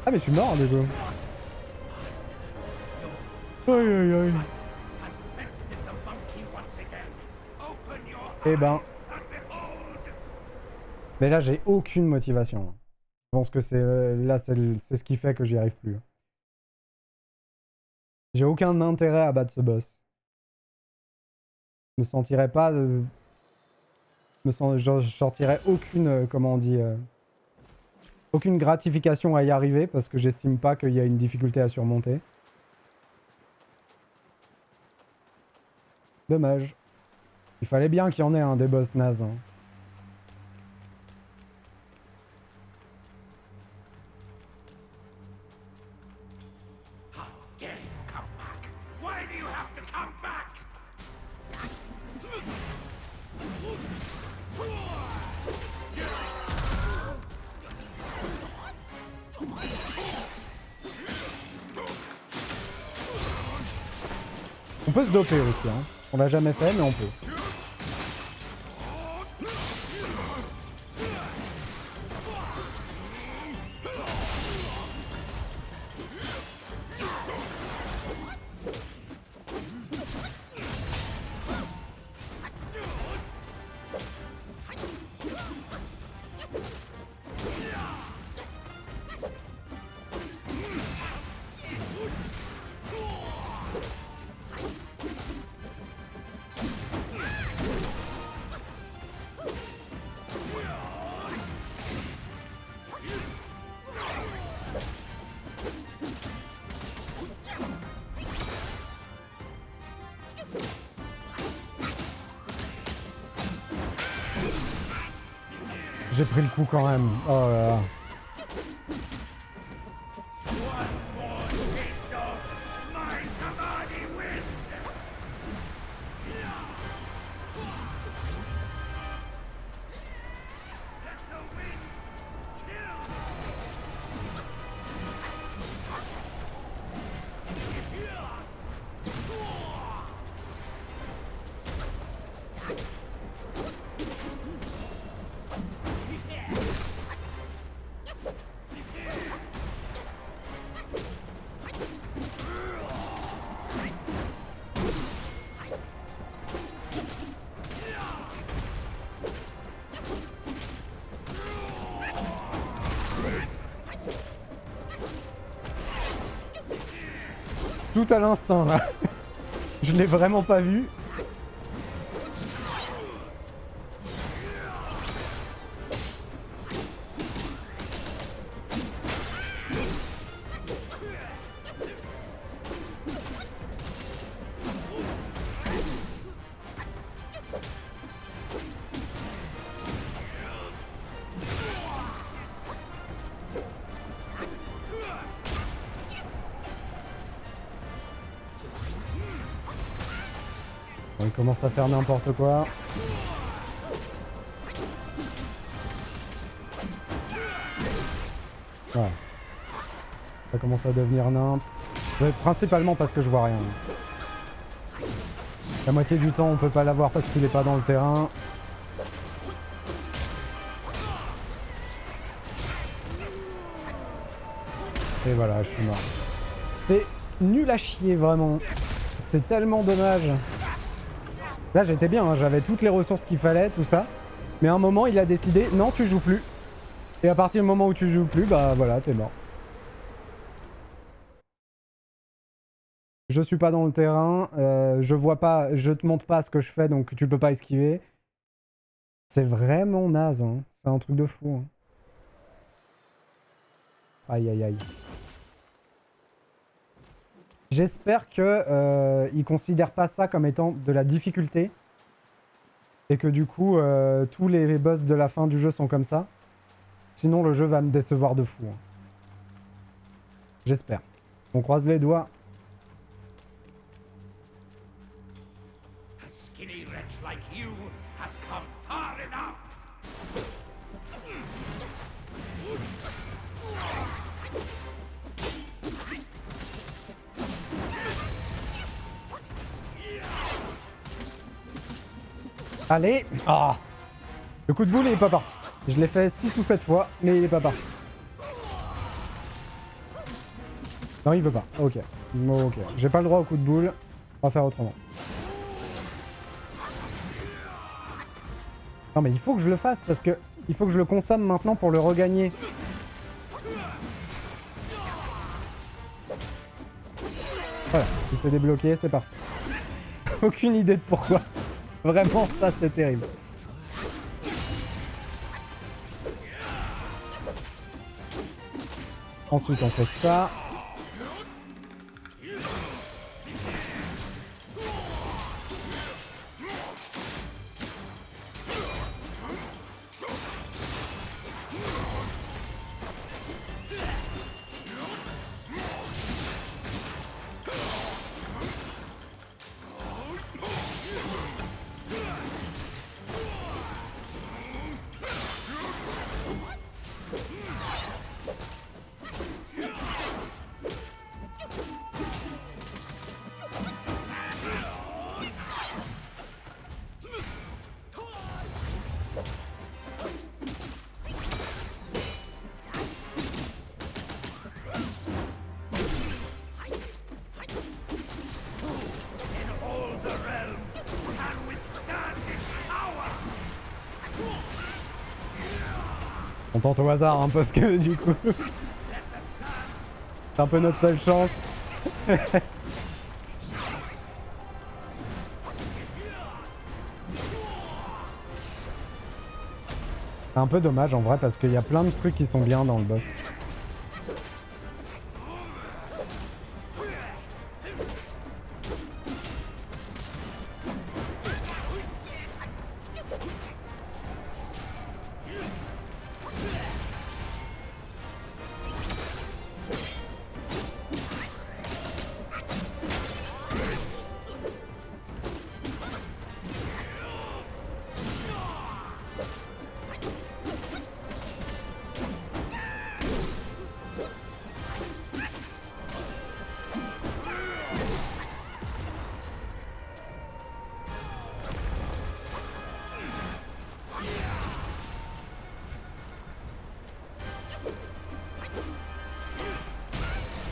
Ah mais je suis mort du coup. Aïe aïe aïe. Has bested the monkey once again. Open your Eh ben. and behold! Mais là j'ai aucune motivation. Je pense que c'est là c'est ce qui fait que j'y arrive plus. J'ai aucun intérêt à battre ce boss. Je me sentirais pas... je sortirais aucune... comment on dit aucune gratification à y arriver parce que j'estime pas qu'il y a une difficulté à surmonter. Dommage. Il fallait bien qu'il y en ait un des boss nazes. Hein. How dare you come back? Why do you have to come back? On peut se doper aussi. Hein. On l'a jamais fait mais on peut. J'ai pris le coup quand même. Oh là là. Tout à l'instant là. Je l'ai vraiment pas vu. Il commence à faire n'importe quoi. Voilà. Ça commence à devenir nimp. Principalement parce que je vois rien. La moitié du temps on peut pas l'avoir parce qu'il est pas dans le terrain. Et voilà, je suis mort. C'est nul à chier vraiment. C'est tellement dommage. Là j'étais bien, hein, j'avais toutes les ressources qu'il fallait, tout ça. Mais à un moment il a décidé, non tu joues plus. Et à partir du moment où tu joues plus, bah voilà, t'es mort. Je suis pas dans le terrain, je vois pas, je te montre pas ce que je fais donc tu peux pas esquiver. C'est vraiment naze, hein. C'est un truc de fou. Hein. Aïe aïe aïe. J'espère que ils considèrent pas ça comme étant de la difficulté. Et que du coup, tous les boss de la fin du jeu sont comme ça. Sinon, le jeu va me décevoir de fou. Hein. J'espère. On croise les doigts. A skinny wretch like you has come far enough. Allez. Ah. Le coup de boule il est pas parti. Je l'ai fait 6 ou 7 fois, mais il est pas parti. Non, il veut pas. Ok. Bon, ok. J'ai pas le droit au coup de boule. On va faire autrement. Non, mais il faut que je le fasse parce que il faut que je le consomme maintenant pour le regagner. Voilà. Il s'est débloqué, c'est parfait. Aucune idée de pourquoi. Vraiment, ça, c'est terrible. Ensuite, on fait ça. On tente au hasard, hein, parce que du coup... c'est un peu notre seule chance. C'est un peu dommage en vrai, parce qu'il y a plein de trucs qui sont bien dans le boss.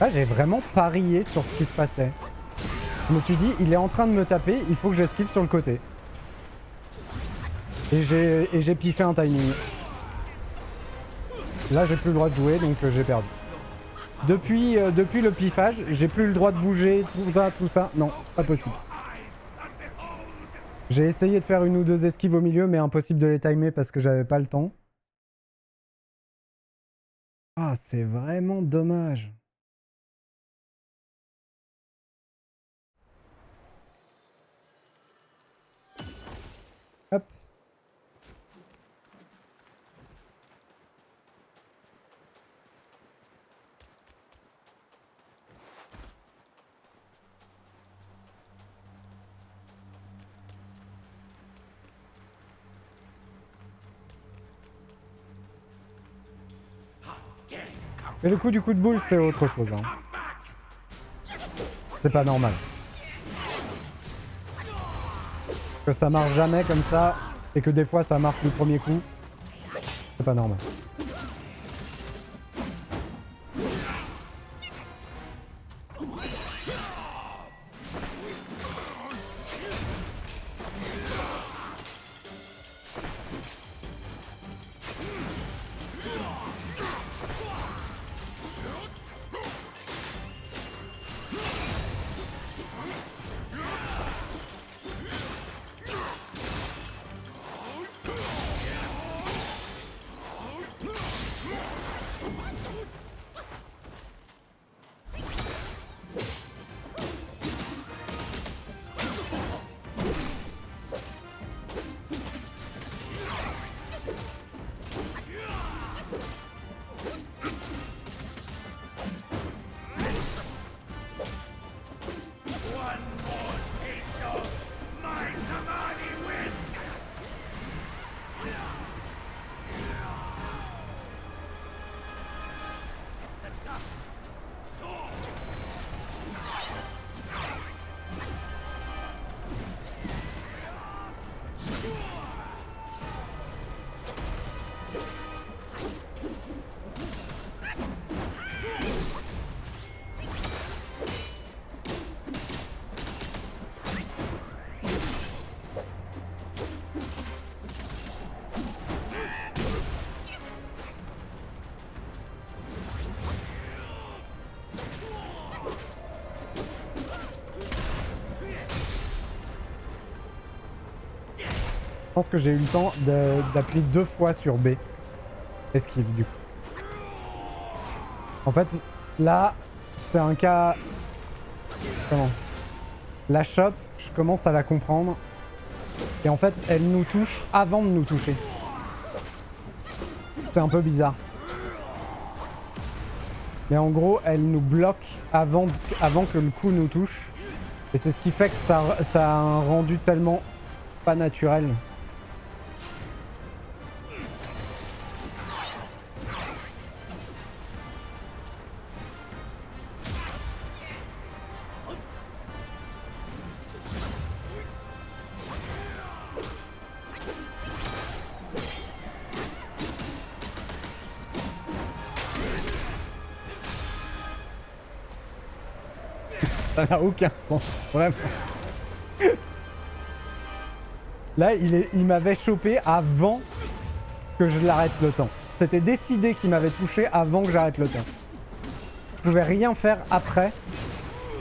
Là, j'ai vraiment parié sur ce qui se passait. Je me suis dit, il est en train de me taper, il faut que j'esquive sur le côté. Et j'ai piffé un timing. Là, j'ai plus le droit de jouer, donc j'ai perdu. Depuis le piffage, j'ai plus le droit de bouger, tout ça. Non, pas possible. J'ai essayé de faire une ou deux esquives au milieu, mais impossible de les timer parce que j'avais pas le temps. Ah, c'est vraiment dommage. Hop. Et le coup du coup de boule, c'est autre chose. Hein. C'est pas normal. Que ça marche jamais comme ça, et que des fois ça marche du premier coup. C'est pas normal. pense que j'ai eu le temps d'appuyer 2 fois sur B. Esquive du coup. En fait, là, c'est un cas... Comment? La chope, je commence à la comprendre. Et en fait, elle nous touche avant de nous toucher. C'est un peu bizarre. Mais en gros, elle nous bloque avant que le coup nous touche. Et c'est ce qui fait que ça a un rendu tellement pas naturel. Ça n'a aucun sens, vraiment. Là, il m'avait chopé avant que je l'arrête le temps. C'était décidé qu'il m'avait touché avant que j'arrête le temps. Je pouvais rien faire après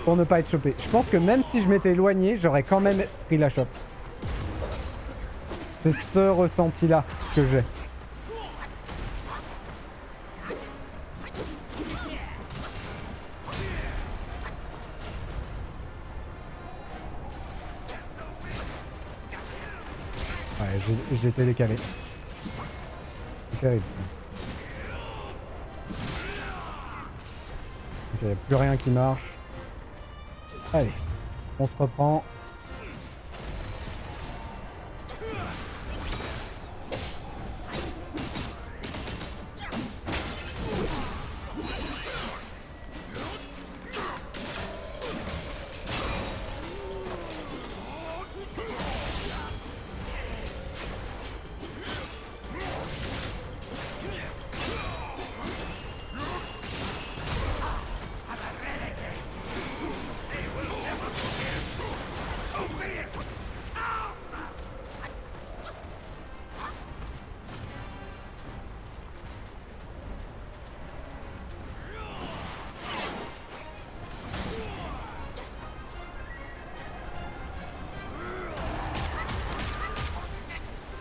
pour ne pas être chopé. Je pense que même si je m'étais éloigné, j'aurais quand même pris la chope. C'est ce ressenti-là que j'ai. Ouais, j'ai été décalé. C'est terrible ça. Ok, il n'y a plus rien qui marche. Allez, on se reprend.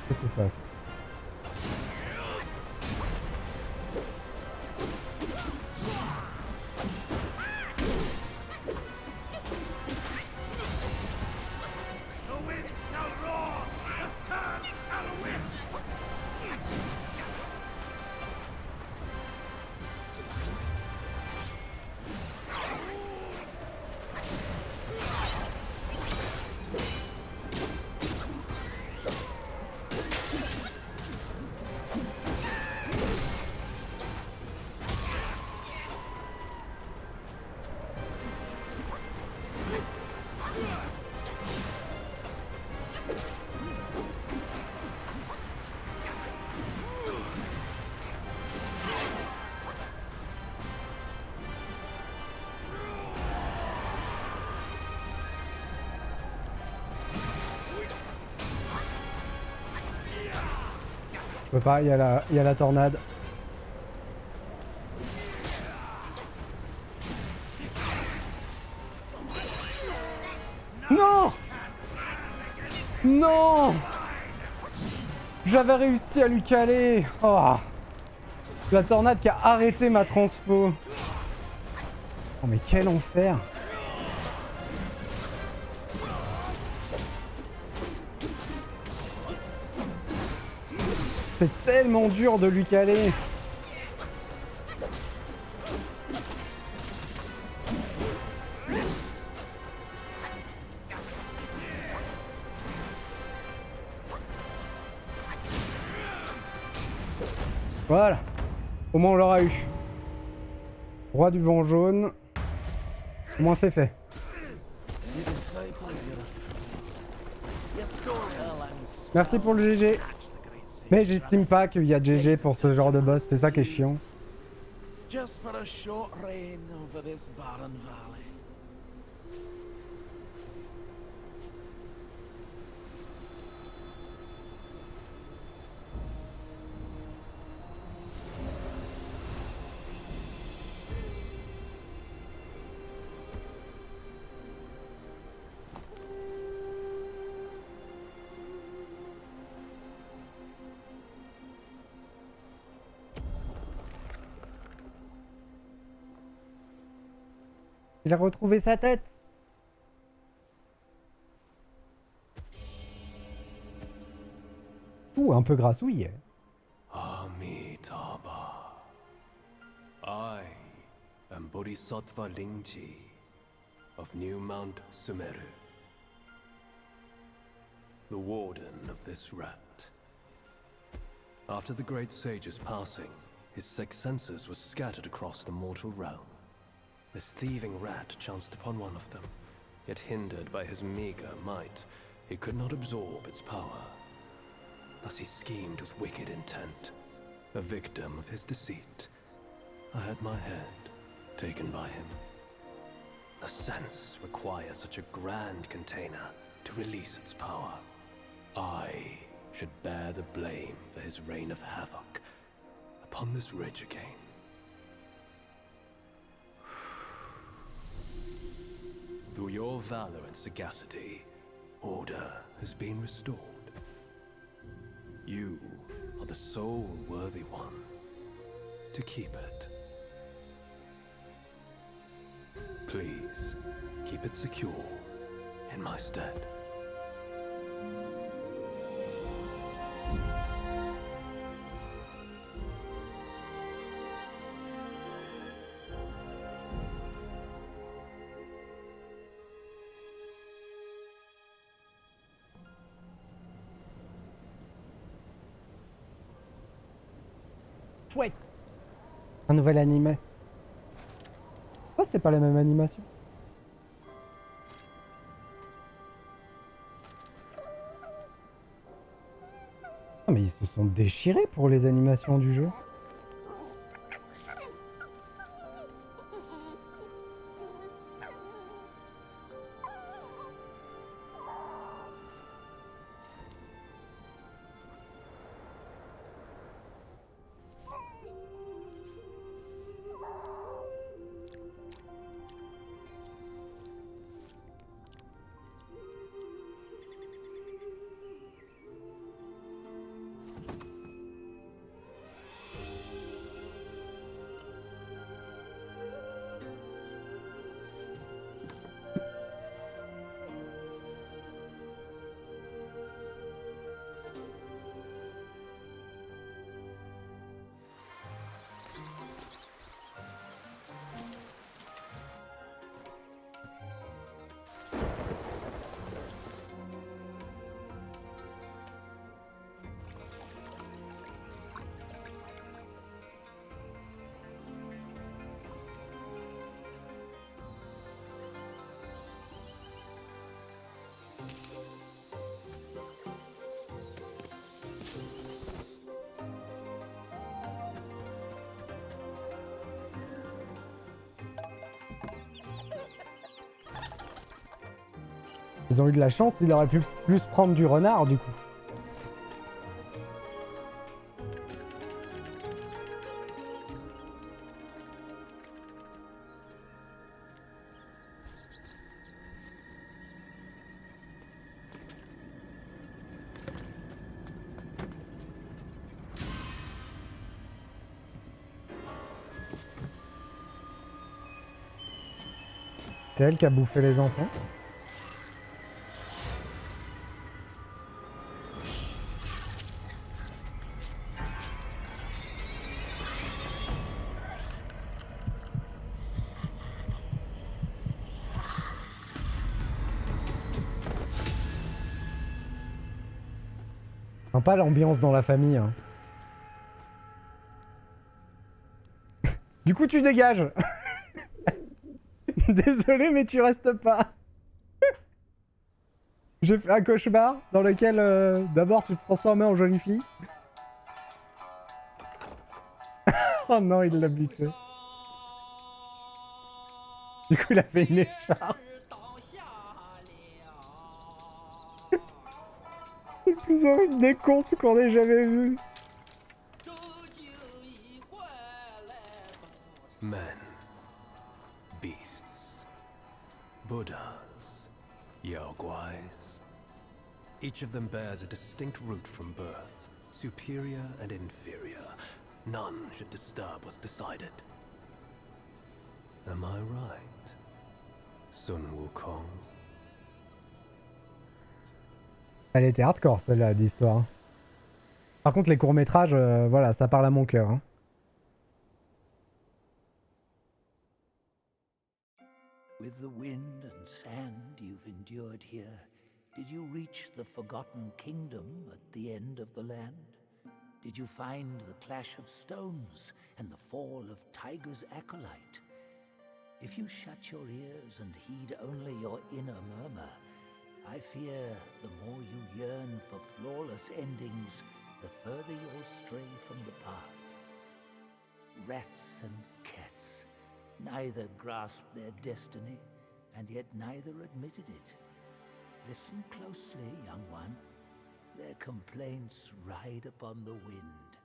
Qu'est-ce qui se passe? Je peux pas, il y a la tornade. Non! Non! J'avais réussi à lui caler. Oh. La tornade qui a arrêté ma transfo. Oh mais quel enfer! C'est tellement dur de lui caler. Voilà. Au moins on l'aura eu. Roi du vent jaune. Au moins c'est fait. Merci pour le GG. Mais j'estime pas qu'il y a GG pour ce genre de boss, c'est ça qui est chiant. Just for a short reign over this barren valley. Il a retrouvé sa tête. Ouh, un peu grassouille. Amitabha. I am Bodhisattva Lingji of New Mount Sumeru, the warden of this rat. After the great sage's passing, his sixth senses were scattered across the mortal realm. This thieving rat chanced upon one of them, yet hindered by his meager might, he could not absorb its power. Thus he schemed with wicked intent. A victim of his deceit, I had my hand taken by him. The sense requires such a grand container to release its power. I should bear the blame for his reign of havoc upon this ridge again. Through your valor and sagacity, order has been restored. You are the sole worthy one to keep it. Please, keep it secure in my stead. Chouette. Un nouvel animé. Pourquoi c'est pas la même animation? Ah mais ils se sont déchirés pour les animations du jeu. Ils ont eu de la chance, il aurait pu plus prendre du renard du coup. C'est elle qui a bouffé les enfants. Sympa l'ambiance dans la famille. Hein. Du coup, tu dégages. Désolé, mais tu restes pas. J'ai fait un cauchemar dans lequel d'abord tu te transformais en jolie fille. Oh non, il l'a buté. Du coup, il a fait une écharpe. Le plus horrible des contes qu'on ait jamais vu. Men, beasts, Buddhas, Yaoguais. Each of them bears a distinct root from birth, superior and inferior. None should disturb what's decided. Am I right? Sun Wukong. Elle était hardcore celle-là d'histoire. Par contre les courts-métrages, voilà, ça parle à mon cœur. Hein. With the wind and sand you've endured here, did you reach the Forgotten Kingdom at the end of the land? Did you find the clash of stones and the fall of Tiger's acolyte? If you shut your ears and heed only your inner murmur, I fear the more you yearn for flawless endings, the further you'll stray from the path. Rats and cats, neither grasped their destiny, and yet neither admitted it. Listen closely, young one. Their complaints ride upon the wind.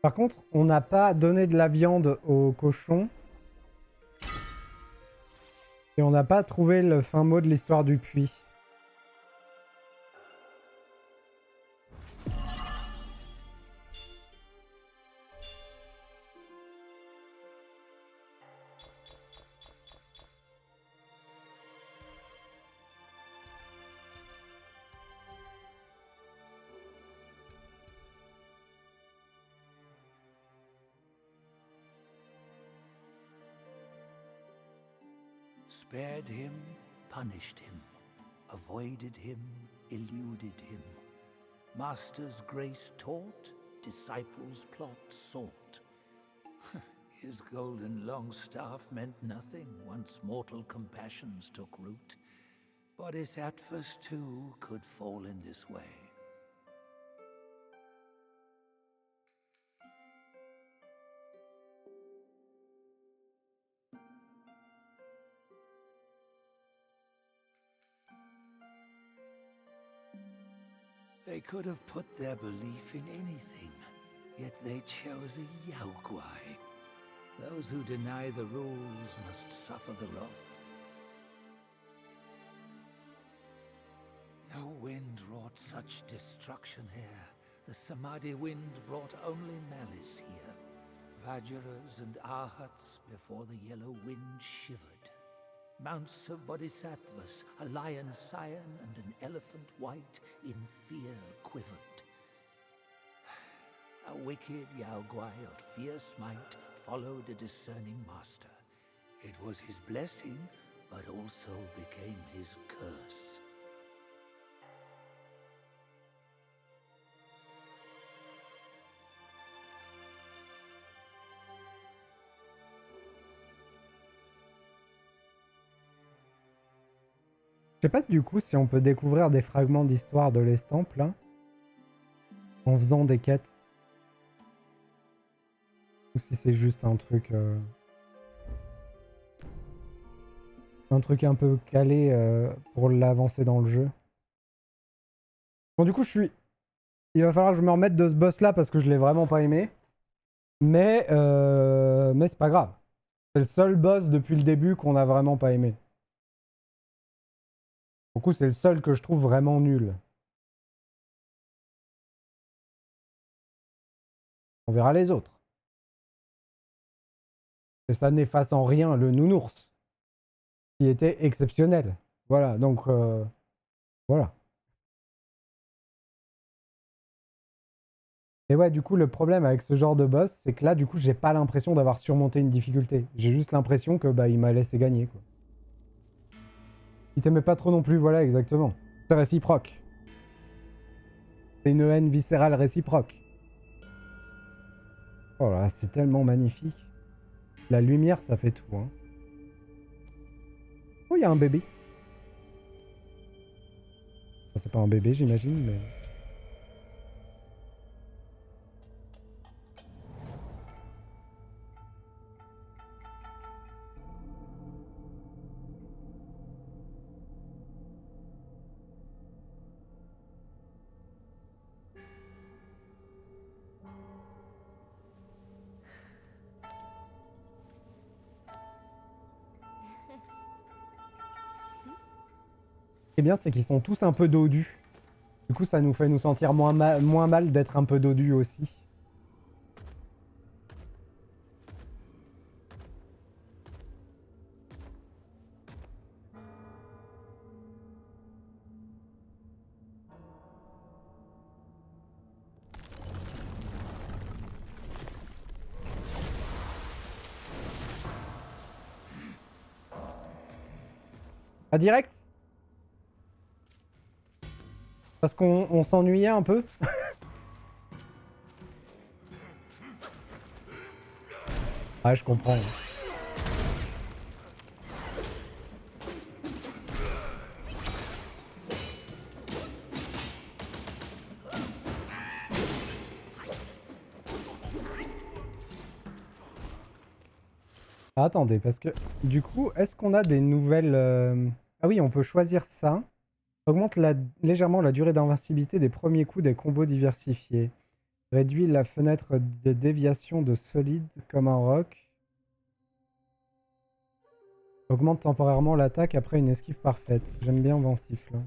Par contre, on n'a pas donné de la viande au cochon. Et on n'a pas trouvé le fin mot de l'histoire du puits. Spared him, punished him, avoided him, eluded him. Master's grace taught, disciples' plot sought. His golden long staff meant nothing once mortal compassions took root. Bodhisattvas too could fall in this way. They could have put their belief in anything, yet they chose a Yaoguai. Those who deny the rules must suffer the wrath. No wind wrought such destruction here. The Samadhi wind brought only malice here. Vajras and Arhats before the yellow wind shivered. Mounts of bodhisattvas, a lion scion and an elephant white, in fear quivered. A wicked Yaoguai of fierce might followed a discerning master. It was his blessing, but also became his curse. Je sais pas du coup si on peut découvrir des fragments d'histoire de l'estampe là. En faisant des quêtes. Ou si c'est juste un truc... un truc un peu calé pour l'avancer dans le jeu. Bon du coup je suis... Il va falloir que je me remette de ce boss là parce que je l'ai vraiment pas aimé. Mais c'est pas grave. C'est le seul boss depuis le début qu'on a vraiment pas aimé. Du coup, c'est le seul que je trouve vraiment nul. On verra les autres. Et ça n'efface en rien le nounours, qui était exceptionnel. Voilà, donc... voilà. Et ouais, du coup, le problème avec ce genre de boss, c'est que là, du coup, j'ai pas l'impression d'avoir surmonté une difficulté. J'ai juste l'impression que, bah, il m'a laissé gagner, quoi. Il t'aimait pas trop non plus, voilà, exactement. C'est réciproque. C'est une haine viscérale réciproque. Oh là, c'est tellement magnifique. La lumière, ça fait tout, hein. Oh, il y a un bébé. Enfin, c'est pas un bébé, j'imagine, mais... Ce qui est bien, c'est qu'ils sont tous un peu dodus. Du coup, ça nous fait nous sentir moins mal d'être un peu dodus aussi. Pas direct? Parce qu'on s'ennuyait un peu. Ouais, je comprends. Ah, attendez, parce que du coup, est-ce qu'on a des nouvelles... Ah oui, on peut choisir ça. Augmente légèrement la durée d'invincibilité des premiers coups des combos diversifiés. Réduit la fenêtre de déviation de solide comme un roc. Augmente temporairement l'attaque après une esquive parfaite. J'aime bien Vancif là.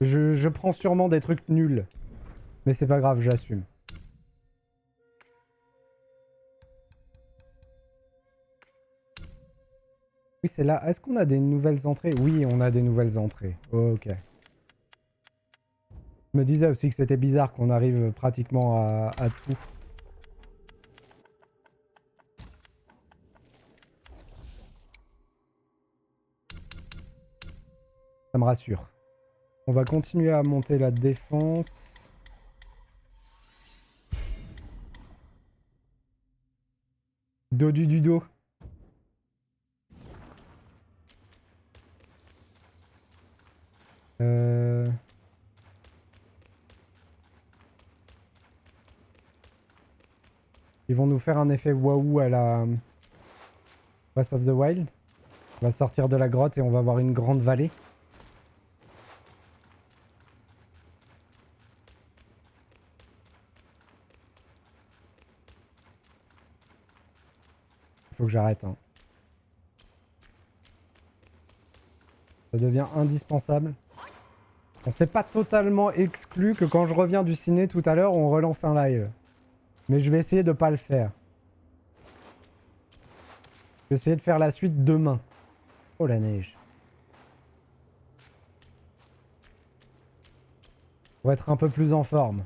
Je prends sûrement des trucs nuls. Mais c'est pas grave, j'assume. Oui, c'est là. Est-ce qu'on a des nouvelles entrées? Oui, on a des nouvelles entrées. Ok. Je me disais aussi que c'était bizarre qu'on arrive pratiquement à tout. Ça me rassure. On va continuer à monter la défense. Dodu du dos. Ils vont nous faire un effet waouh à la Breath of the Wild. On va sortir de la grotte et on va avoir une grande vallée. Il faut que j'arrête. Hein. Ça devient indispensable. On s'est pas totalement exclu que quand je reviens du ciné tout à l'heure, on relance un live. Mais je vais essayer de pas le faire. Je vais essayer de faire la suite demain. Oh la neige. Pour être un peu plus en forme.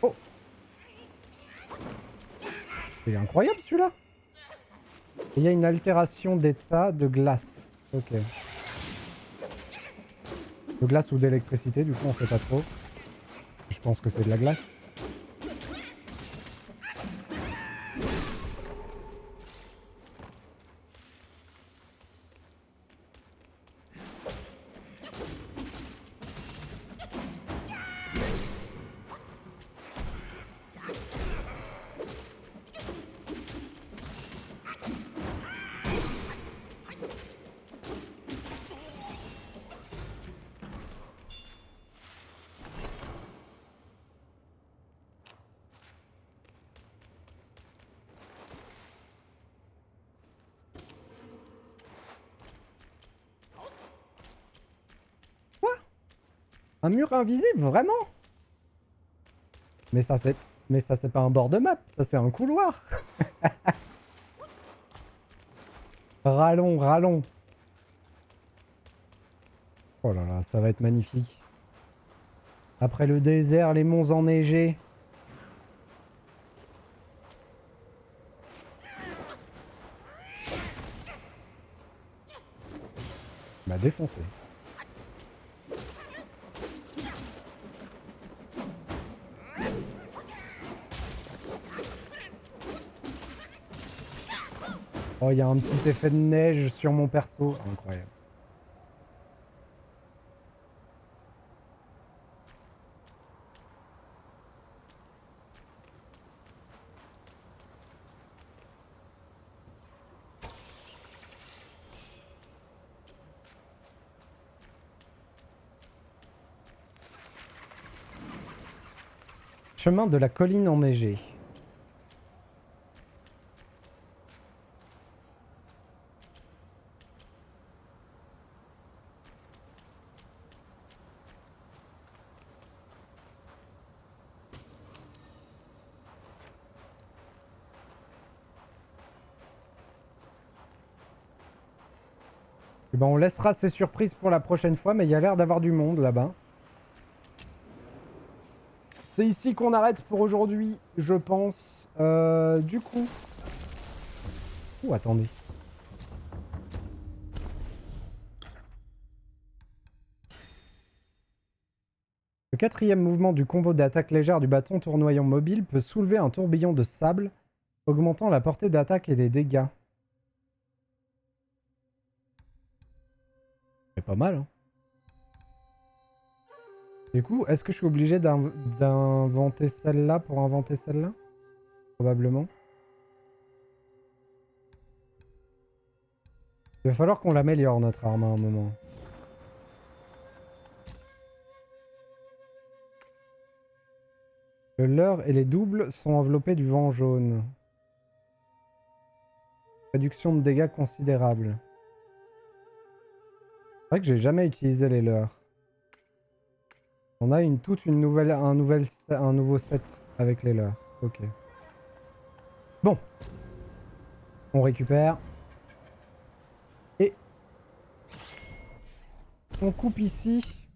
Oh! Il est incroyable celui-là! Il y a une altération d'état de glace. Ok. De glace ou d'électricité, du coup on sait pas trop. Je pense que c'est de la glace. Un mur invisible, vraiment? Mais ça c'est pas un bord de map, ça c'est un couloir. Rallons, rallons. Oh là là, ça va être magnifique. Après le désert, les monts enneigés. Il m'a défoncé. Oh, il y a un petit effet de neige sur mon perso. Incroyable. Chemin de la colline enneigée. Et ben on laissera ces surprises pour la prochaine fois, mais il y a l'air d'avoir du monde là-bas. C'est ici qu'on arrête pour aujourd'hui, je pense. Du coup... Ouh, attendez. Le quatrième mouvement du combo d'attaque légère du bâton tournoyant mobile peut soulever un tourbillon de sable, augmentant la portée d'attaque et les dégâts. C'est pas mal, hein. Du coup, est-ce que je suis obligé d'inventer celle-là pour inventer celle-là? Probablement. Il va falloir qu'on l'améliore, notre arme, à un moment. Le leurre et les doubles sont enveloppés du vent jaune. Réduction de dégâts considérable. C'est vrai que j'ai jamais utilisé les leurres. On a un nouveau set avec les leurres. Ok. Bon. On récupère. Et on coupe ici.